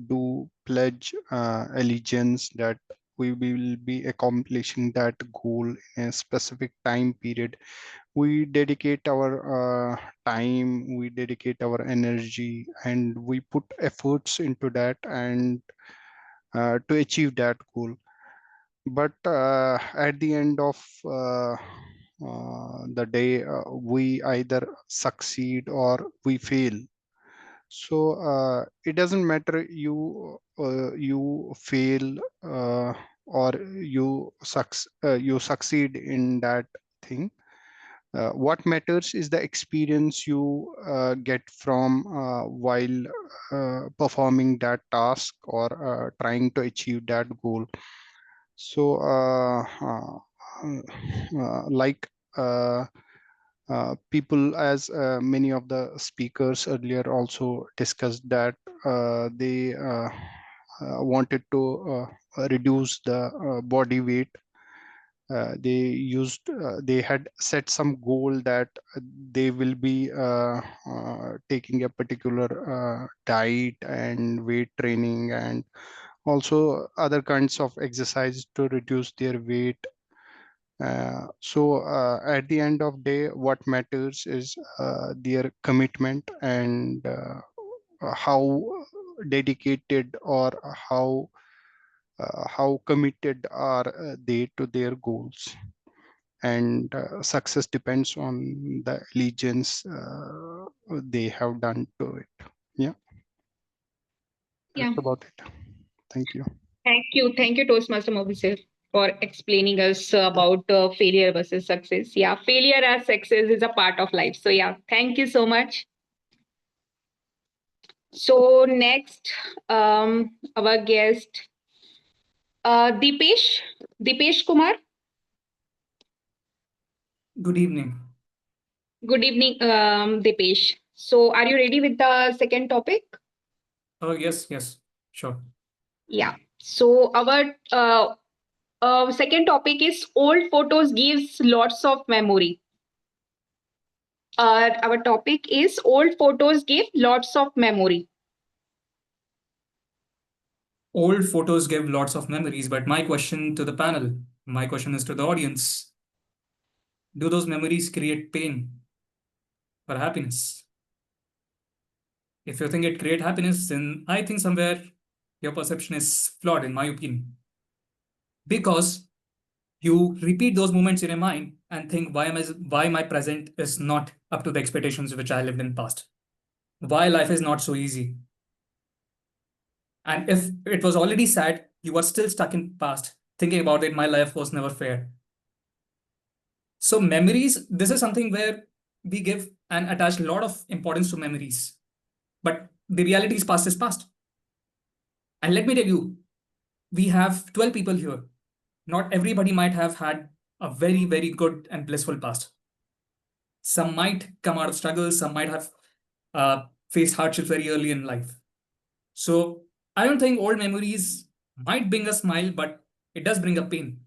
do pledge allegiance that we will be accomplishing that goal in a specific time period. We dedicate our time, we dedicate our energy, and we put efforts into that and to achieve that goal. But at the end of the day, we either succeed or we fail. So it doesn't matter you fail or you succeed in that thing. What matters is the experience you get from while performing that task or trying to achieve that goal. So like people, as many of the speakers earlier also discussed, that they wanted to reduce the body weight. They had set some goal that they will be taking a particular diet and weight training and also other kinds of exercise to reduce their weight. So at the end of day, what matters is their commitment and how dedicated or how committed are they to their goals. And success depends on the allegiance they have done to it. Yeah. Yeah. That's about it. Thank you. Thank you, Toastmaster Mobsir, for explaining us about failure versus success. Yeah, failure as success is a part of life. So yeah, thank you so much. So next, our guest, Dipesh Kumar. Good evening. Good evening, Dipesh. So are you ready with the second topic? Yes, sure. Yeah. So our second topic is old photos gives lots of memory. Our topic is old photos give lots of memory. Old photos give lots of memories, but my question to the panel, my question is to the audience. Do those memories create pain or happiness? If you think it create happiness, then I think somewhere your perception is flawed, in my opinion. Because you repeat those moments in your mind and think why my present is not up to the expectations which I lived in past. Why life is not so easy. And if it was already sad, you are still stuck in past. thinking about it, my life was never fair. So memories, this is something where we give and attach a lot of importance to memories. But the reality is past is past. And let me tell you, we have 12 people here. Not everybody might have had a very, very good and blissful past. Some might come out of struggles, some might have faced hardships very early in life. So I don't think old memories might bring a smile, but it does bring a pain.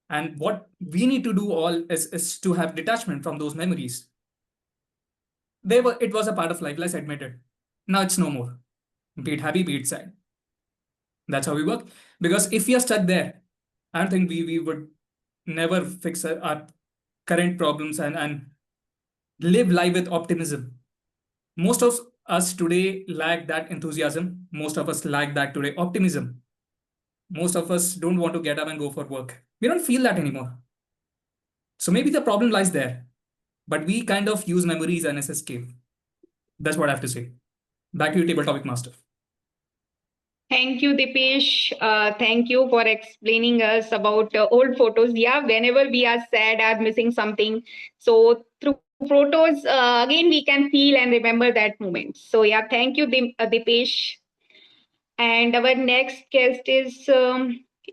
And what we need to do all is to have detachment from those memories. It was a part of life, let's admit it. Now it's no more. Be it happy, be it sad. That's how we work. Because if we are stuck there, I don't think we would never fix our current problems and live life with optimism. Most of us today lack that enthusiasm. Most of us lack that today optimism. Most of us don't want to get up and go for work. We don't feel that anymore. So maybe the problem lies there. But we kind of use memories as an escape. That's what I have to say. Back to you, table topic master. Thank you, Dipesh. Thank you for explaining us about old photos. Yeah, whenever we are sad or missing something, so through photos, again we can feel and remember that moment. So yeah, thank you, Dipesh. And our next guest is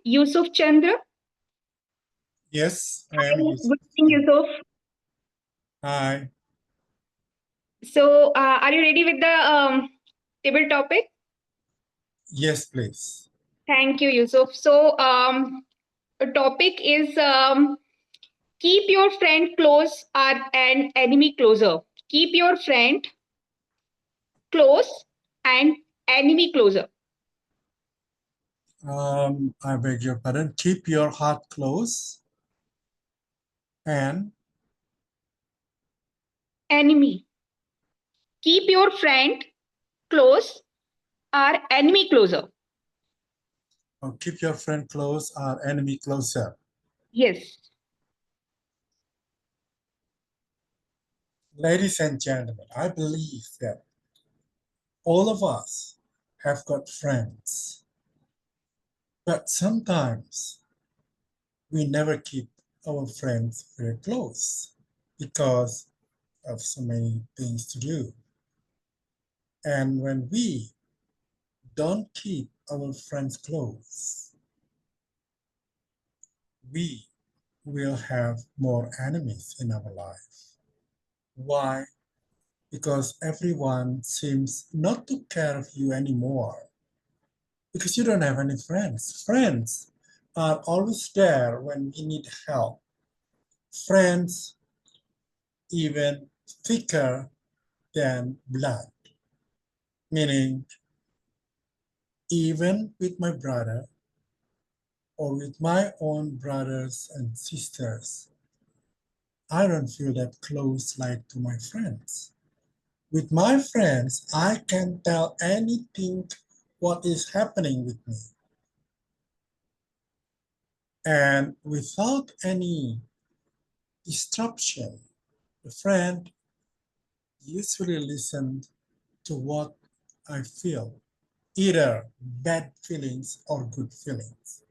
Yusuf Chandra. Yes, I Hi, am good Yusuf. evening, Yusuf. Hi. So, are you ready with the table topic? Yes, please. Thank you, Yusuf. So, the topic is keep your friend close or an enemy closer. Keep your friend close and enemy closer. I beg your pardon. Keep your heart close and Enemy. Keep your friend close or enemy closer. keep your friend close or enemy closer. Yes. Ladies and gentlemen, I believe that all of us have got friends, but sometimes we never keep our friends very close because of so many things to do. And when we don't keep our friends close, we will have more enemies in our life. Why? Because everyone seems not to care of you anymore. Because you don't have any friends. Friends are always there when we need help. Friends even thicker than blood. Meaning, even with my brother or with my own brothers and sisters, I don't feel that close like to my friends. With my friends, I can tell anything what is happening with me. And without any disruption, the friend usually listens to what I feel, either bad feelings or good feelings.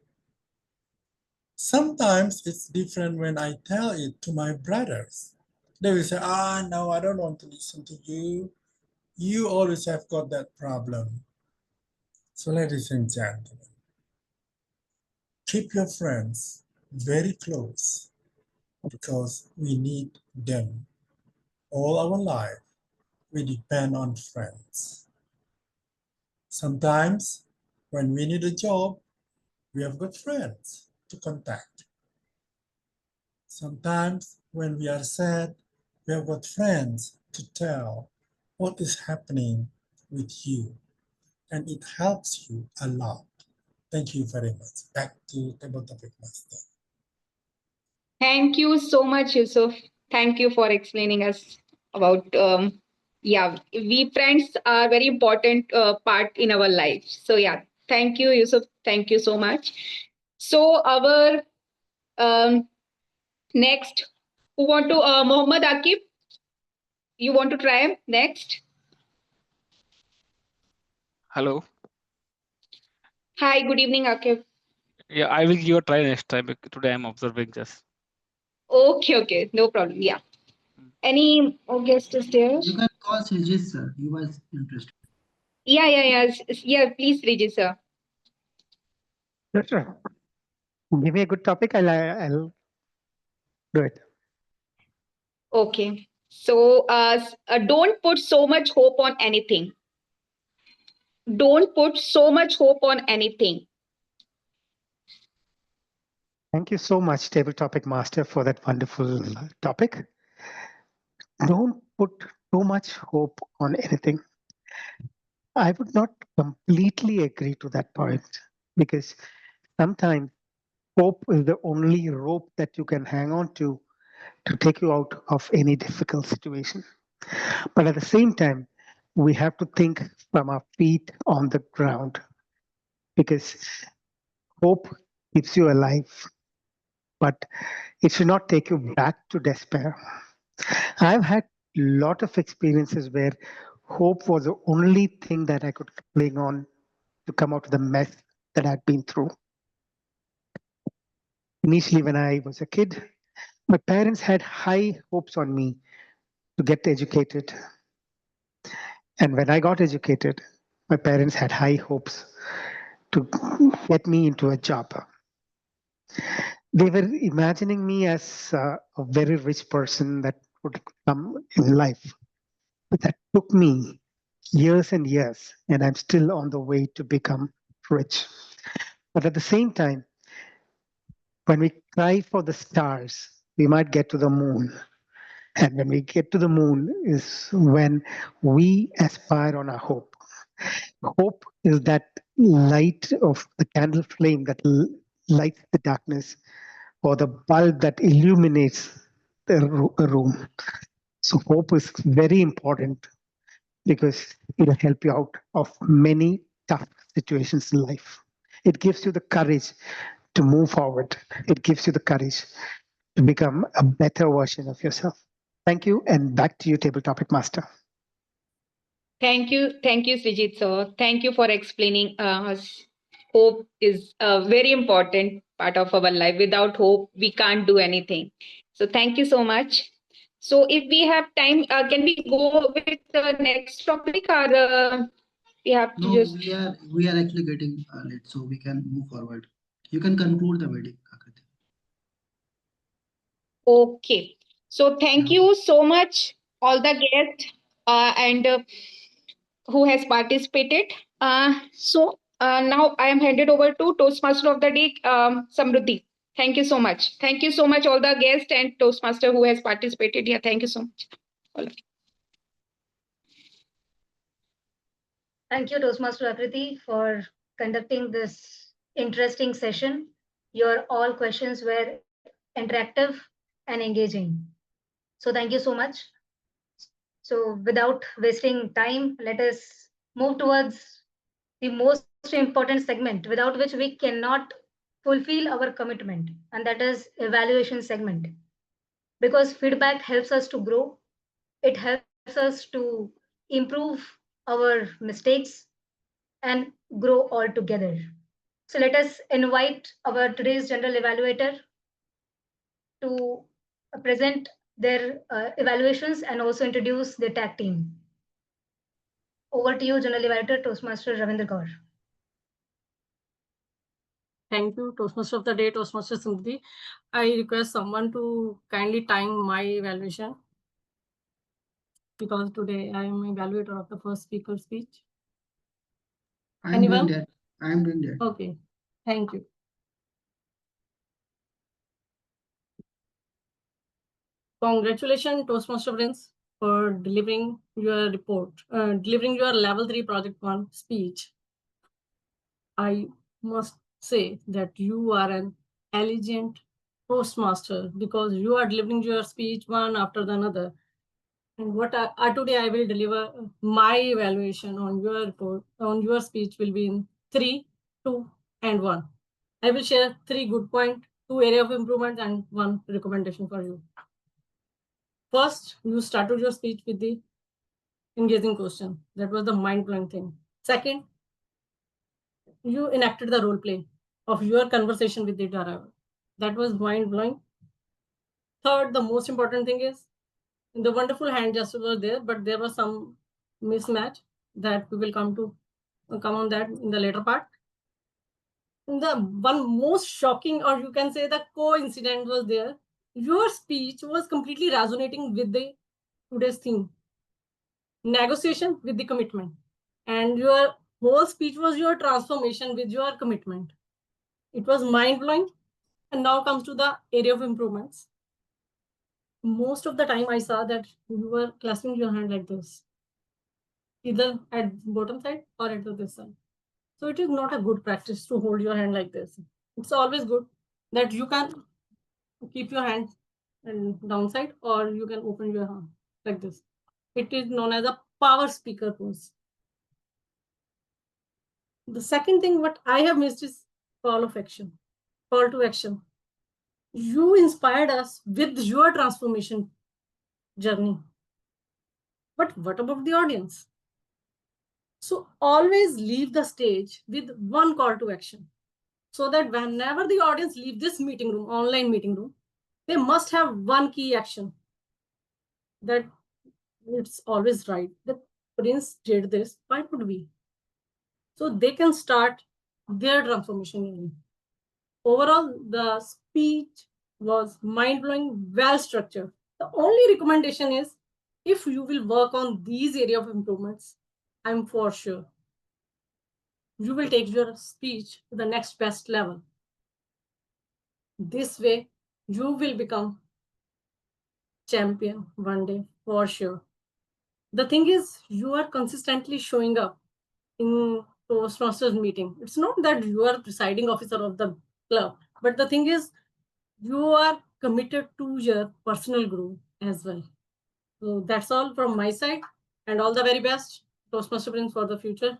Sometimes it's different when I tell it to my brothers. They will say, no, I don't want to listen to you. You always have got that problem. So ladies and gentlemen, keep your friends very close because we need them. All our life, we depend on friends. Sometimes when we need a job, we have got friends to contact. Sometimes when we are sad, we have got friends to tell what is happening with you. And it helps you a lot. Thank you very much. Back to Table Topic Master. Thank you so much, Yusuf. Thank you for explaining us about yeah, we friends are very important part in our life. So yeah, thank you, Yusuf. Thank you so much. So our um, next, who want to Mohammad Akib? You want to try next? Hello. Hi, good evening, Akib. Yeah, I will give you a try next time. Today I'm observing just. Okay, no problem. Yeah. Any guest is there? You can call Srijit sir. He was interested. Yeah. Please, Regis, sir. Sure. Give me a good topic. I'll do it. Okay. So, don't put so much hope on anything. Don't put so much hope on anything. Thank you so much, Table Topic Master, for that wonderful topic. Don't put too much hope on anything. I would not completely agree to that point because sometimes hope is the only rope that you can hang on to take you out of any difficult situation. But at the same time, we have to think from our feet on the ground because hope keeps you alive, but it should not take you back to despair. I've had a lot of experiences where hope was the only thing that I could cling on to come out of the mess that I'd been through. Initially, when I was a kid, my parents had high hopes on me to get educated. And when I got educated, my parents had high hopes to get me into a job. They were imagining me as a very rich person that would come in life. But that took me years and years, and I'm still on the way to become rich. But at the same time, when we cry for the stars, we might get to the moon. And when we get to the moon is when we aspire on our hope. Hope is that light of the candle flame that lights the darkness, or the bulb that illuminates the room. So hope is very important because it'll help you out of many tough situations in life. It gives you the courage to move forward. It gives you the courage to become a better version of yourself. Thank you, and back to you, Table Topic Master. Thank you, Srijit, sir. Thank you for explaining us. Hope is a very important part of our life. Without hope, we can't do anything. So, thank you so much. So, if we have time, can we go with the next topic, or we have to No, just? we are actually getting late, so we can move forward. You can conclude the wedding, Akriti. Okay. So, thank Yeah. you so much, all the guests and who has participated. Now I am handed over to Toastmaster of the Day, Samruddhi. Thank you so much. Thank you so much, all the guests and Toastmaster who has participated here. Thank you so much. All of you. Thank you, Toastmaster Akriti, for conducting this interesting session. Your all questions were interactive and engaging. So thank you so much. So without wasting time, let us move towards the most important segment without which we cannot fulfill our commitment, and that is evaluation segment. Because feedback helps us to grow, it helps us to improve our mistakes and grow all together. So let us invite our today's general evaluator to present their evaluations and also introduce the tag team. Over to you, General Evaluator Toastmaster Ravinder Kaur. Thank you, Toastmaster of the Day, Toastmaster Samrudhi. I request someone to kindly time my evaluation because today I am evaluator of the first speaker speech. I'm doing Anyone? that. I'm doing that. Okay, thank you. Congratulations, Toastmaster friends, for delivering your report, delivering your level 3 project 1 speech. I must say that you are an elegant Toastmaster because you are delivering your speech one after the another. And what today I will deliver my evaluation on your report, on your speech will be in 3, 2, and 1. I will share 3 good points, 2 area of improvement, and 1 recommendation for you. First, you started your speech with the engaging question. That was the mind-blowing thing. Second, you enacted the role play of your conversation with the driver. That was mind blowing. Third, the most important thing is the wonderful hand gesture was there, but there was some mismatch that we will come on that in the later part. The one most shocking, or you can say the coincidence was there. Your speech was completely resonating with the today's theme, negotiation with the commitment. And your whole speech was your transformation with your commitment. It was mind-blowing. And now comes to the area of improvements. Most of the time I saw that you were clasping your hand like this, either at bottom side or at this side. So it is not a good practice to hold your hand like this. It's always good that you can keep your hand and downside, or you can open your hand like this. It is known as a power speaker pose. The second thing what I have missed is call to action. You inspired us with your transformation journey. But what about the audience? So always leave the stage with one call to action, so that whenever the audience leave this meeting room, online meeting room, they must have one key action. That it's always right. The Prince did this, why would we? So they can start their transformation journey. Overall, the speech was mind-blowing, well-structured. The only recommendation is, if you will work on these area of improvements, I'm for sure you will take your speech to the next best level. This way, you will become champion one day for sure. The thing is, you are consistently showing up in Toastmasters meeting. It's not that you are presiding officer of the club, but the thing is, you are committed to your personal growth as well. So that's all from my side, and all the very best, Toastmaster Prince, for the future.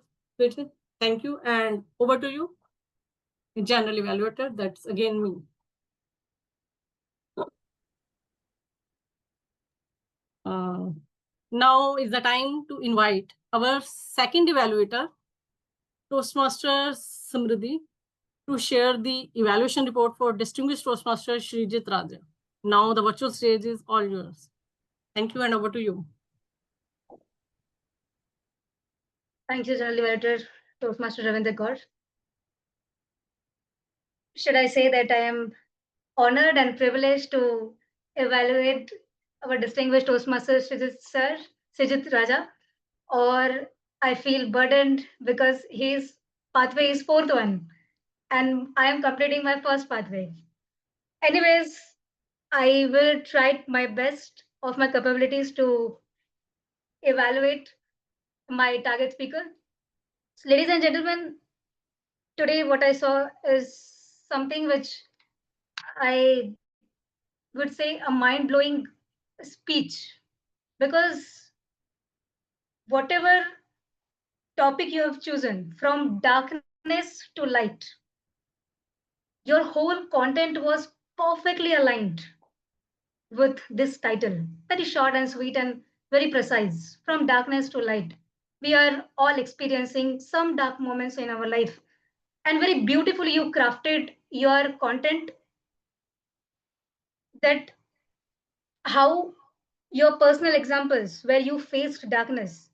Thank you, and over to you, general evaluator. That's again me. Now is the time to invite our second evaluator, Toastmaster Samrudhi, to share the evaluation report for Distinguished Toastmaster Srijit Raja. Now the virtual stage is all yours. Thank you, and over to you. Thank you, General Evaluator Toastmaster Ravinder Gaur. Should I say that I am honored and privileged to evaluate our distinguished Toastmaster Srijit Raja, or I feel burdened because his pathway is fourth one and I am completing my first pathway. Anyways, I will try my best of my capabilities to evaluate my target speaker. So, ladies and gentlemen, today what I saw is something which I would say a mind-blowing speech, because whatever topic you have chosen, from darkness to light, your whole content was perfectly aligned with this title. Very short and sweet and very precise. From darkness to light. We are all experiencing some dark moments in our life. And very beautifully, you crafted your content, that how your personal examples where you faced darkness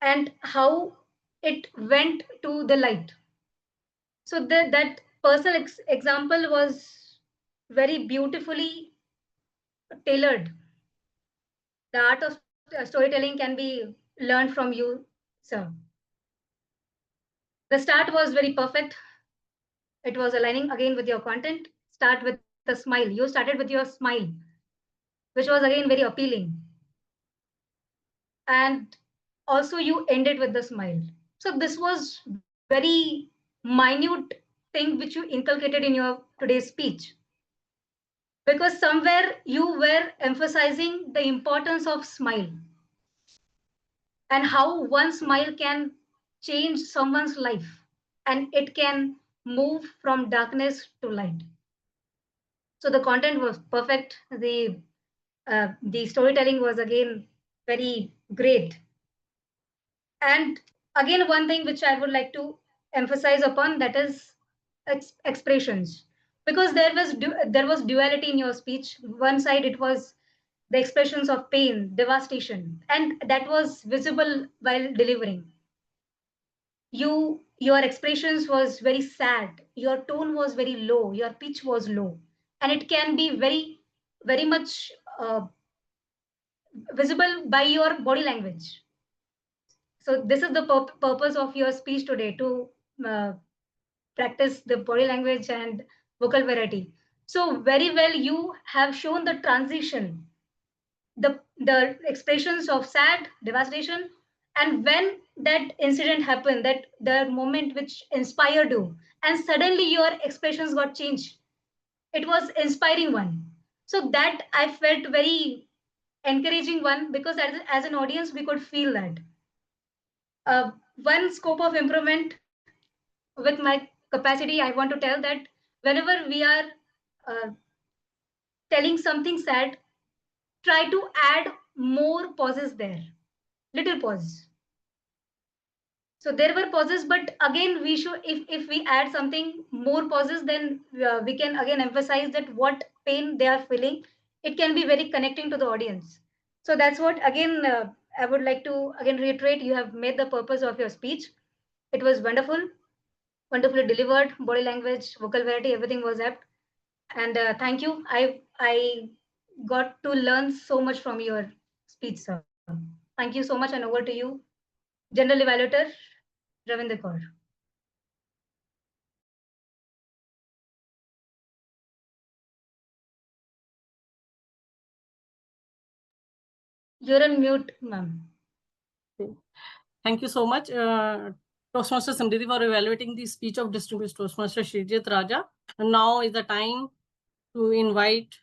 and how it went to the light. So that personal example was very beautifully tailored. The art of storytelling can be learned from you, sir. The start was very perfect. It was aligning again with your content. Start with a smile. You started with your smile, which was again very appealing. And also you ended with the smile. So this was very minute thing which you inculcated in your today's speech, because somewhere you were emphasizing the importance of smile and how one smile can change someone's life and it can move from darkness to light. So the content was perfect. The storytelling was again very great. And again, one thing which I would like to emphasize upon, that is expressions, because there was duality in your speech. One side it was the expressions of pain, devastation, and that was visible while delivering. Your expressions was very sad, your tone was very low, your pitch was low, and it can be very much visible by your body language. So this is the purpose of your speech today, to uh, practice the body language and vocal variety. So very well you have shown the transition, the expressions of sad, devastation, and when that incident happened, that the moment which inspired you, and suddenly your expressions got changed. It was inspiring one. So that I felt very encouraging one, because as an audience we could feel that. One scope of improvement with my capacity, I want to tell that whenever we are uh, telling something sad, try to add more pauses there, little pause. So there were pauses, but again we should, if we add something more pauses, then we can again emphasize that what pain they are feeling. It can be very connecting to the audience. So that's what again I would like to again reiterate. You have made the purpose of your speech. It was wonderful, wonderfully delivered. Body language, vocal variety, everything was apt. And thank you. I got to learn so much from your speech, sir. Thank you so much, and over to you, General Evaluator Ravinder Kaur. You're on mute, ma'am. Thank you so much, Toastmaster Samrudhi, for evaluating the speech of distinguished Toastmaster Srijit Raja. And now is the time to invite.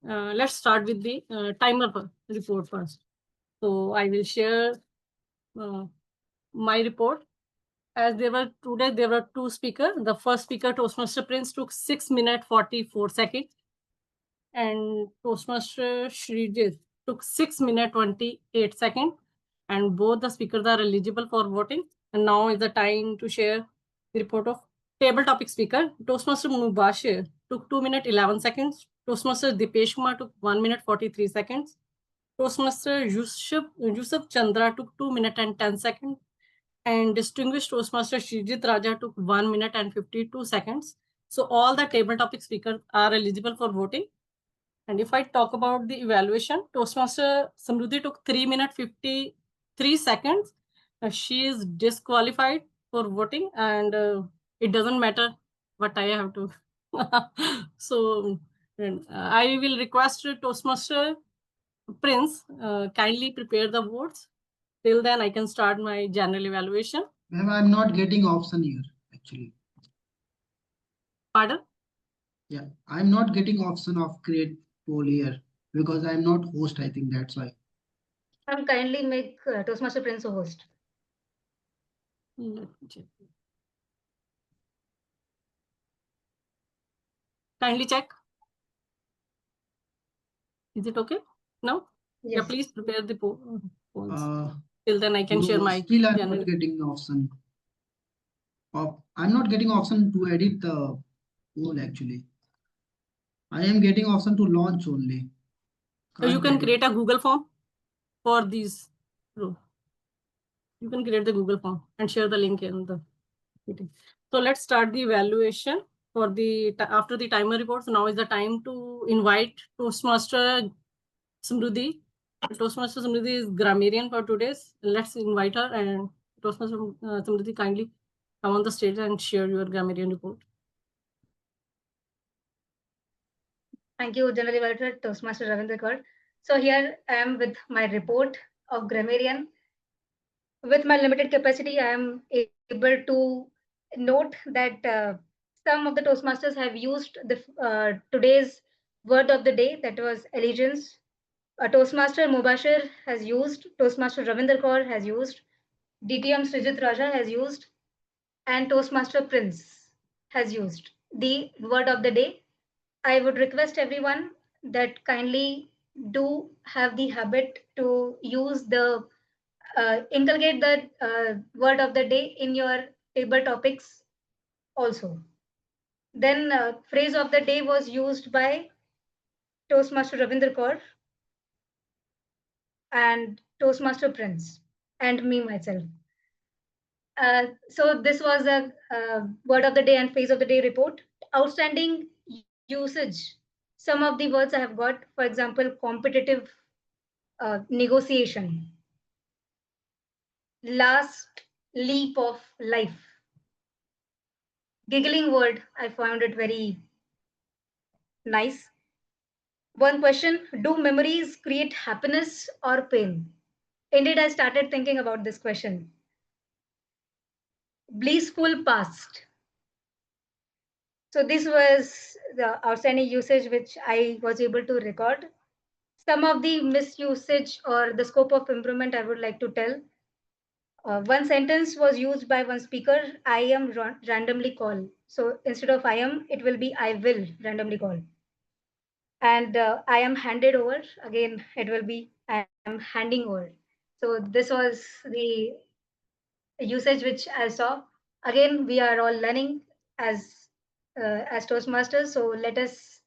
Let's start with the timer report first. So I will share my report. As there were two speakers. The first speaker, Toastmaster Prince, took 6 minutes 44 seconds. And Toastmaster Srijit took 6 minutes 28 seconds. And both the speakers are eligible for voting. And now is the time to share the report of table topic speaker. Toastmaster Mubashir took 2 minutes 11 seconds. Toastmaster Dipesh Kumar took 1 minute 43 seconds. Toastmaster Yusuf Chandra took 2 minutes and 10 seconds. And distinguished Toastmaster Srijit Raja took 1 minute and 52 seconds. So all the table topic speakers are eligible for voting. And if I talk about the evaluation, Toastmaster Samrudhi took 3 minutes 53 seconds. She is disqualified for voting, and it doesn't matter what I have to. So I will request Toastmaster Prince kindly prepare the votes. Till then, I can start my general evaluation. Ma'am, I'm not getting option here, actually. Pardon? Yeah, I'm not getting option of create poll here because I'm not host, I think that's why. Kindly make Toastmaster Prince a host. Let me check. Kindly check. Is it okay? No? Yes. Yeah, please prepare the polls. Till then I can share my still I'm general. not getting option. I'm not getting option to edit the poll actually. I am getting option to launch only. So you can create a Google form for these. You can create the Google form and share the link in the meeting. So let's start the evaluation for the after the timer reports. Now is the time to invite Toastmaster Samrudhi. Toastmaster Samrudhi is grammarian for today's. Let's invite her, and Toastmaster Samrudhi, kindly come on the stage and share your grammarian report. Thank you, General Evaluator Toastmaster Ravinder Kaur. So here I am with my report of grammarian. With my limited capacity, I am able to note that some of the Toastmasters have used the today's word of the day, that was allegiance. Toastmaster Mubashir has used, Toastmaster Ravinder Kaur has used, DTM Srijit Raja has used, and Toastmaster Prince has used the word of the day. I would request everyone that kindly do have the habit to use the inculcate the word of the day in your table topics also. Then phrase of the day was used by Toastmaster Ravinder Kaur and Toastmaster Prince and me myself. So this was a word of the day and phrase of the day report. Outstanding usage. Some of the words I have got, for example, competitive negotiation, last leap of life, giggling word. I found it very nice. One question: do memories create happiness or pain? Indeed, I started thinking about this question. Blissful past. So this was the outstanding usage which I was able to record. Some of the misusage or the scope of improvement I would like to tell. One sentence was used by one speaker, I am randomly call. So instead of I am, it will be I will randomly call. And I am handed over, again, it will be I am handing over. So this was the usage which I saw. Again, we are all learning as Toastmasters. So let us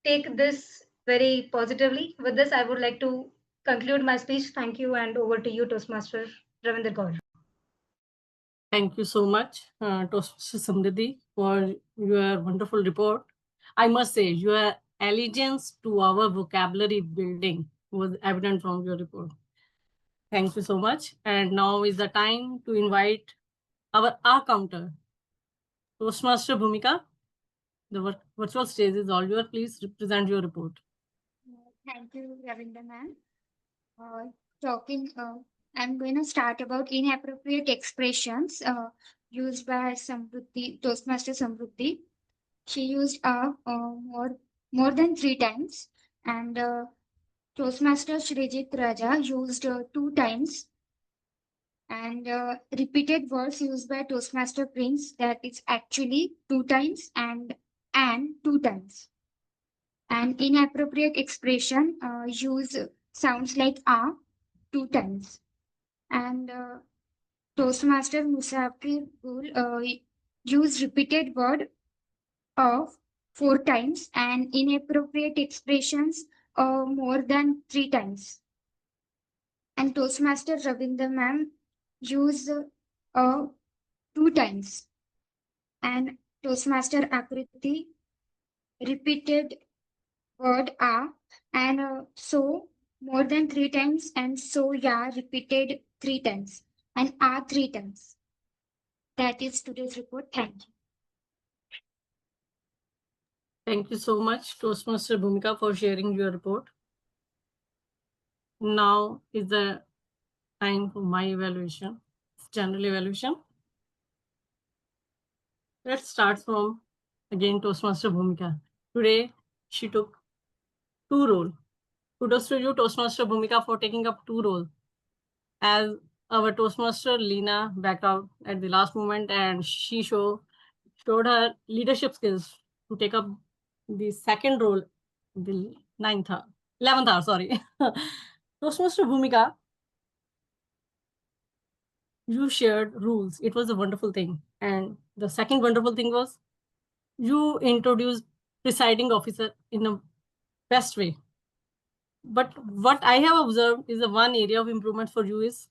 take this very positively. With this, I would like to conclude my speech. Thank you, and over to you, Toastmaster Ravinder Kaur. Thank you so much, Toastmaster Samrudhi, for your wonderful report. I must say, your allegiance to our vocabulary building was evident from your report. Thank you so much. And now is the time to invite our counter, Toastmaster Bhumika. The virtual stage is all yours. Please represent your report. Thank you, Ravinder ma'am. I'm going to start about inappropriate expressions used by Samrudhi, Toastmaster Samrudhi. She used more than 3 times, and Toastmaster Srijit Raja used 2 times, and repeated words used by Toastmaster Prince, that it's actually 2 times and 2 times. And inappropriate expression use sounds like 2 times. And Toastmaster Musafir use repeated word of 4 times and inappropriate expressions more than 3 times. And Toastmaster Ravinder ma'am use 2 times. And Toastmaster Akriti repeated word and so more than 3 times, and so yeah repeated 3 times, and 3 times. That is today's report. Thank you. Thank you so much, Toastmaster Bhumika, for sharing your report. Now is the time for my evaluation, general evaluation. Let's start from again Toastmaster Bhumika. Today she took 2 roles. Kudos to you, Toastmaster Bhumika, for taking up 2 roles. As our Toastmaster Leena backed out at the last moment, and she showed her leadership skills to take up the second role, the 11th hour, sorry. Toastmaster Bhumika, you shared rules. It was a wonderful thing. And the second wonderful thing was you introduced presiding officer in a best way. But what I have observed is the one area of improvement for you is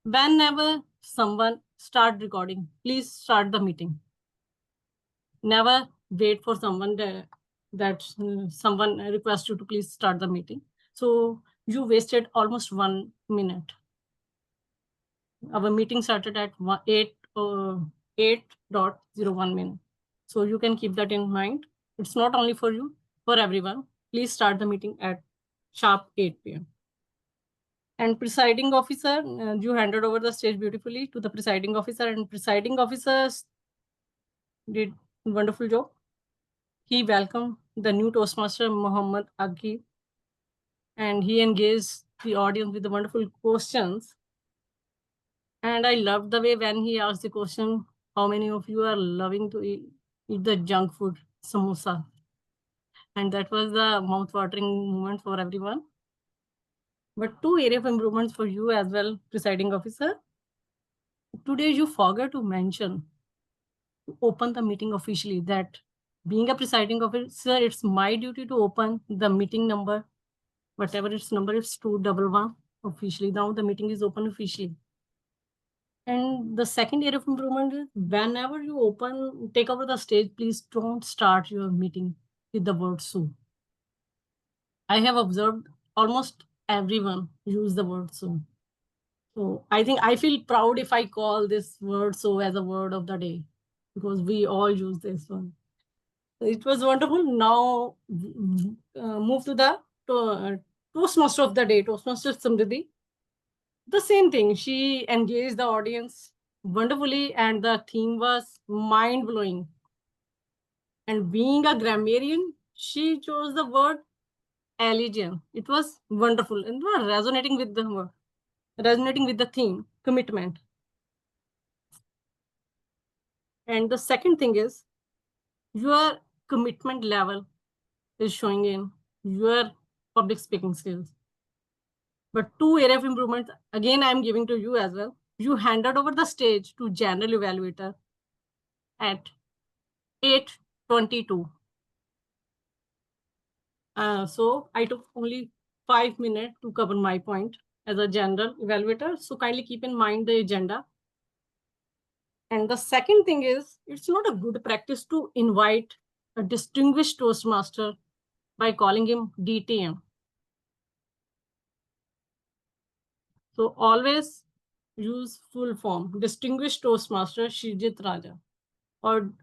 whenever someone start recording, please start the meeting. Never wait for someone that someone requests you to please start the meeting. So you wasted almost 1 minute. Our meeting started at 8.01 minute. So you can keep that in mind. It's not only for you, for everyone. Please start the meeting at sharp 8 p.m. And presiding officer, you handed over the stage beautifully to the presiding officer, and presiding officers did a wonderful job. He welcomed the new Toastmaster, Muhammad Aghi, and he engaged the audience with the wonderful questions. And I loved the way when he asked the question, how many of you are loving to eat the junk food, samosa? And that was the mouth-watering moment for everyone. But 2 areas of improvements for you as well, presiding officer. Today you forgot to mention to open the meeting officially. That being a presiding officer, it's my duty to open the meeting number, whatever its number is, 211 officially. Now the meeting is open officially. And the second area of improvement is whenever you take over the stage, please don't start your meeting with the word so. I have observed almost everyone use the word so. So I feel proud if I call this word so as a word of the day, because we all use this one. It was wonderful. Now move to the Toastmaster of the day, Toastmaster Samrudhi. The same thing. She engaged the audience wonderfully, and the theme was mind blowing. And being a grammarian, she chose the word elegant. It was wonderful and resonating with the word, resonating with the theme, commitment. And the second thing is your commitment level is showing in your public speaking skills. But two area of improvement, again, I'm giving to you as well. You handed over the stage to general evaluator at 8:22. So I took only 5 minutes to cover my point as a general evaluator. So kindly keep in mind the agenda. And the second thing is, it's not a good practice to invite a distinguished Toastmaster by calling him DTM. So always use full form, Distinguished Toastmaster Shrijit Raja, or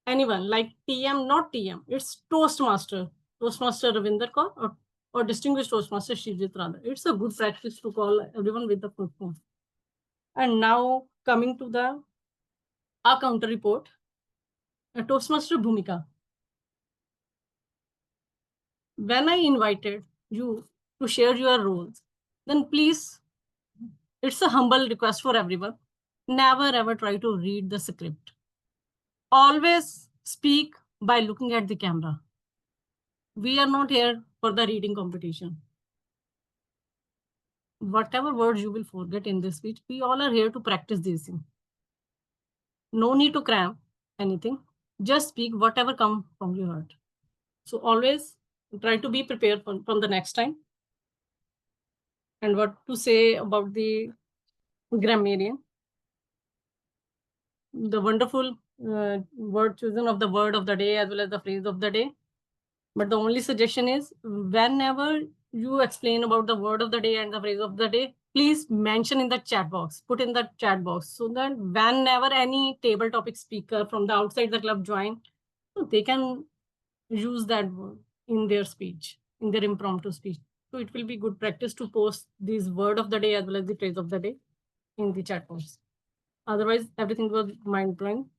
anyone like TM, not TM, it's Toastmaster, Toastmaster Ravinder Kaur, or Distinguished Toastmaster Shrijit Raja. It's a good practice to call everyone with the full form. And now coming to the counter report, Toastmaster Bhumika. When I invited you to share your roles, then please, it's a humble request for everyone. Never ever try to read the script. Always speak by looking at the camera. We are not here for the reading competition. Whatever words you will forget in this speech, we all are here to practice these things. No need to cram anything. Just speak whatever comes from your heart. So always try to be prepared from the next time. And what to say about the grammarian. The wonderful word chosen of the word of the day as well as the phrase of the day. But the only suggestion is whenever you explain about the word of the day and the phrase of the day, please mention in the chat box, put in the chat box, so that whenever any table topic speaker from the outside the club join, they can use that word in their speech, in their impromptu speech. So it will be good practice to post this word of the day as well as the phrase of the day in the chat box. Otherwise, everything was mind-blowing.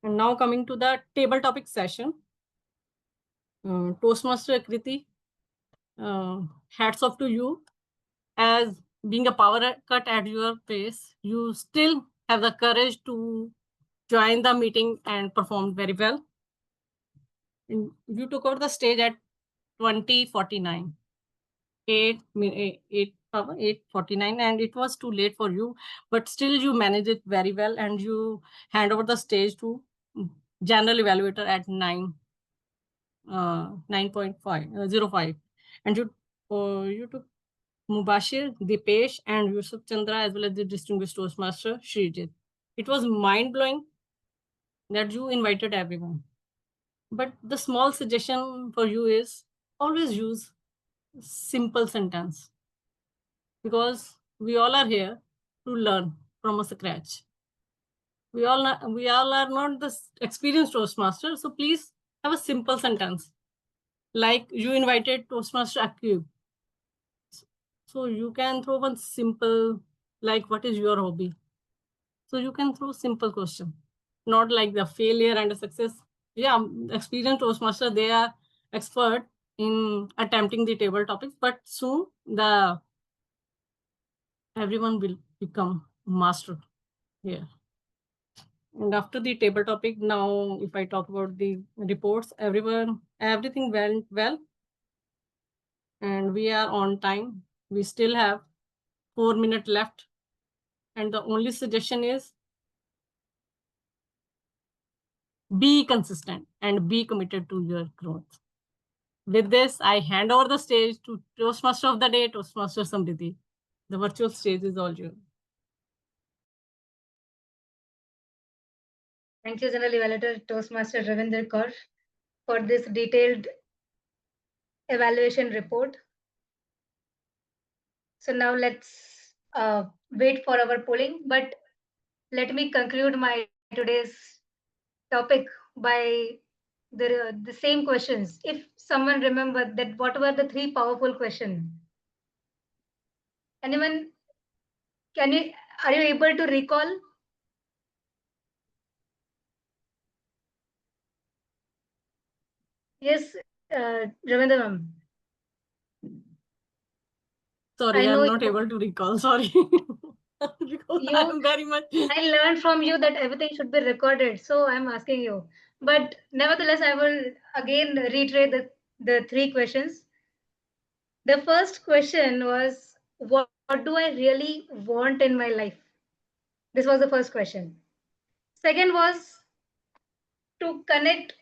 And now coming to the table topic session. Toastmaster Akriti, hats off to you. As being a power cut at your pace, you still have the courage to join the meeting and perform very well. And you took over the stage at 20:49. 8:49, and it was too late for you, but still you managed it very well, and you hand over the stage to general evaluator at 9.05, and you took Mubashir, Dipesh, and Yusuf Chandra as well as the distinguished Toastmaster Shrijit. It was mind-blowing that you invited everyone. But the small suggestion for you is always use simple sentence, because we all are here to learn from a scratch. We all are not the experienced Toastmaster, so please have a simple sentence. Like you invited Toastmaster Akib. So you can throw one simple, like, what is your hobby? So you can throw simple question, not like the failure and the success. Yeah, experienced Toastmaster, they are expert in attempting the table topics, but soon everyone will become master here. And after the table topic, now if I talk about the reports, everything went well. And we are on time. We still have 4 minutes left. And the only suggestion is Be consistent and be committed to your growth. With this, I hand over the stage to Toastmaster of the Day, Toastmaster Samrudhi. The virtual stage is all yours. Thank you, General Evaluator Toastmaster Ravinder Kaur, for this detailed evaluation report. So now let's wait for our polling, but let me conclude my today's topic by the same questions. If someone remember that what were the three powerful questions? Anyone, are you able to recall? Yes, Ravinder ma'am. Sorry, I'm not able to recall. Sorry. Because I'm very much. I learned from you that everything should be recorded. So I'm asking you. But nevertheless, I will again reiterate the three questions. The first question was, what do I really want in my life? This was the first question. Second was to connect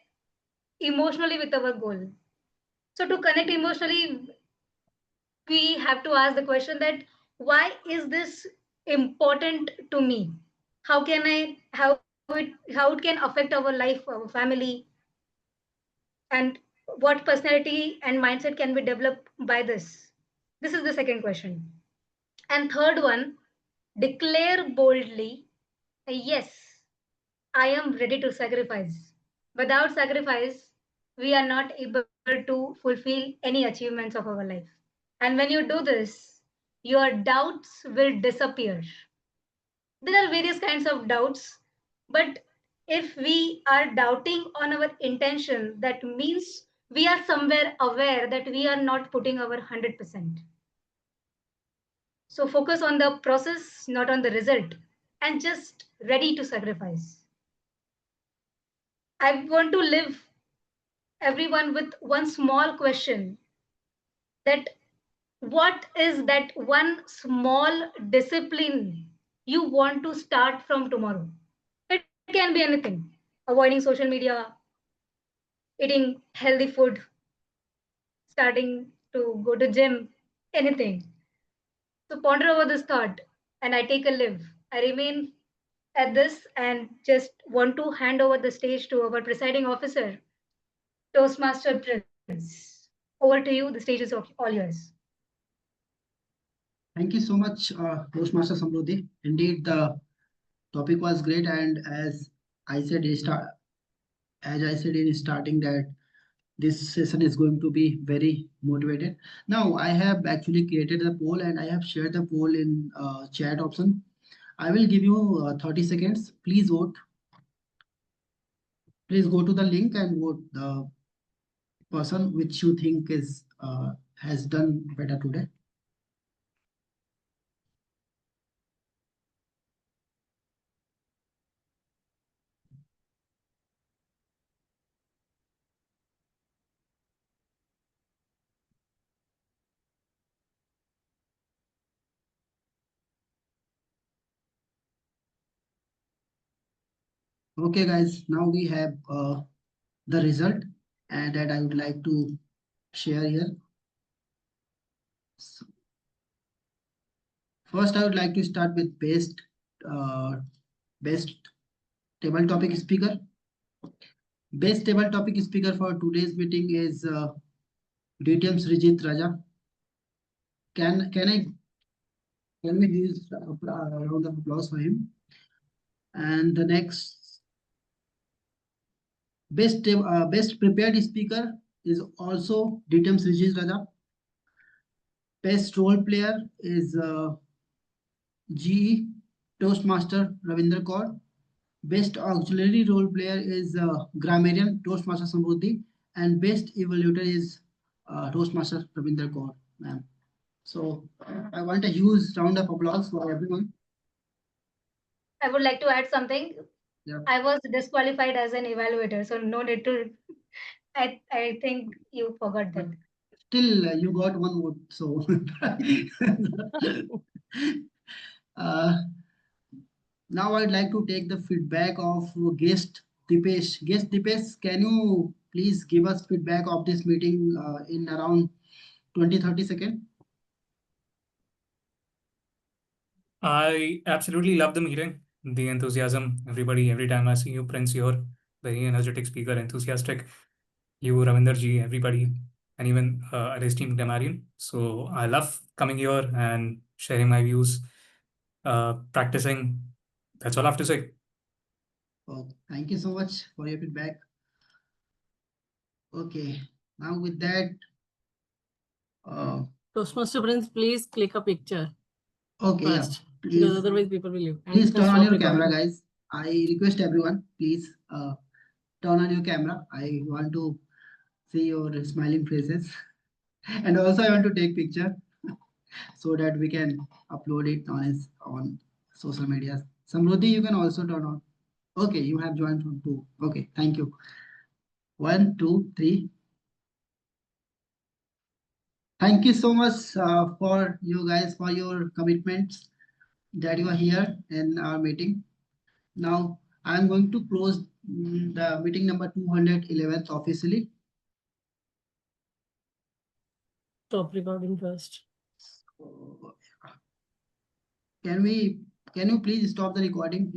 emotionally with our goal. So to connect emotionally, we have to ask the question that why is this important to me? How can I how it can affect our life, our family, and what personality and mindset can be developed by this? This is the second question. And third one, declare boldly, yes, I am ready to sacrifice. Without sacrifice, we are not able to fulfill any achievements of our life. And when you do this, your doubts will disappear. There are various kinds of doubts, but if we are doubting on our intention, that means we are somewhere aware that we are not putting our 100%. So focus on the process, not on the result, and just ready to sacrifice. I want to leave everyone with one small question, that what is that one small discipline you want to start from tomorrow? It can be anything. Avoiding social media, eating healthy food, starting to go to gym, anything. So ponder over this thought and I take a live. I remain at this and just want to hand over the stage to our presiding officer, Toastmaster Prince. Over to you. The stage is all yours. Thank you so much, Toastmaster Samrudhi. Indeed, the topic was great, and as I said in starting that this session is going to be very motivated. Now, I have actually created a poll and I have shared the poll in chat option. I will give you 30 seconds. Please vote. Please go to the link and vote the person which you think is has done better today. Okay, guys, now we have the result and that I would like to share here. So, first, I would like to start with best table topic speaker. Best table topic speaker for today's meeting is DTM Srijit Raja. Can we use a round of applause for him? And the next best prepared speaker is also DTM Srijit Raja. Best role player is GE Toastmaster Ravinder Kaur. Best auxiliary role player is grammarian Toastmaster Samrudhi, and best evaluator is Toastmaster Ravinder Kaur, ma'am. So I want a huge round of applause for everyone. I would like to add something. Yeah. I was disqualified as an evaluator, so no need to. I think you forgot that. Still, you got one vote. So now I'd like to take the feedback of guest Dipesh. Yes, Dipesh, can you please give us feedback of this meeting in around 20-30 seconds? I absolutely love the meeting, the enthusiasm. Everybody, every time I see you, Prince, you're very energetic speaker, enthusiastic. You, Ravinder ji, everybody, and even our esteemed grammarian. So I love coming here and sharing my views, practicing. That's all I have to say. Oh, thank you so much for your feedback. Okay, now with that, Toastmaster Prince, please click a picture okay, first, yeah, because please, otherwise people will leave. And you please can turn on stop your camera, recording. guys. I request everyone, please turn on your camera. I want to see your smiling faces, and also I want to take picture so that we can upload it on social media. Samrudhi, you can also turn on. Okay, you have joined from two. Okay, thank you. 1, 2, 3. Thank you so much for you guys for your commitments that you are here in our meeting. Now I am going to close the meeting number 211 officially. Stop recording first. Can you please stop the recording?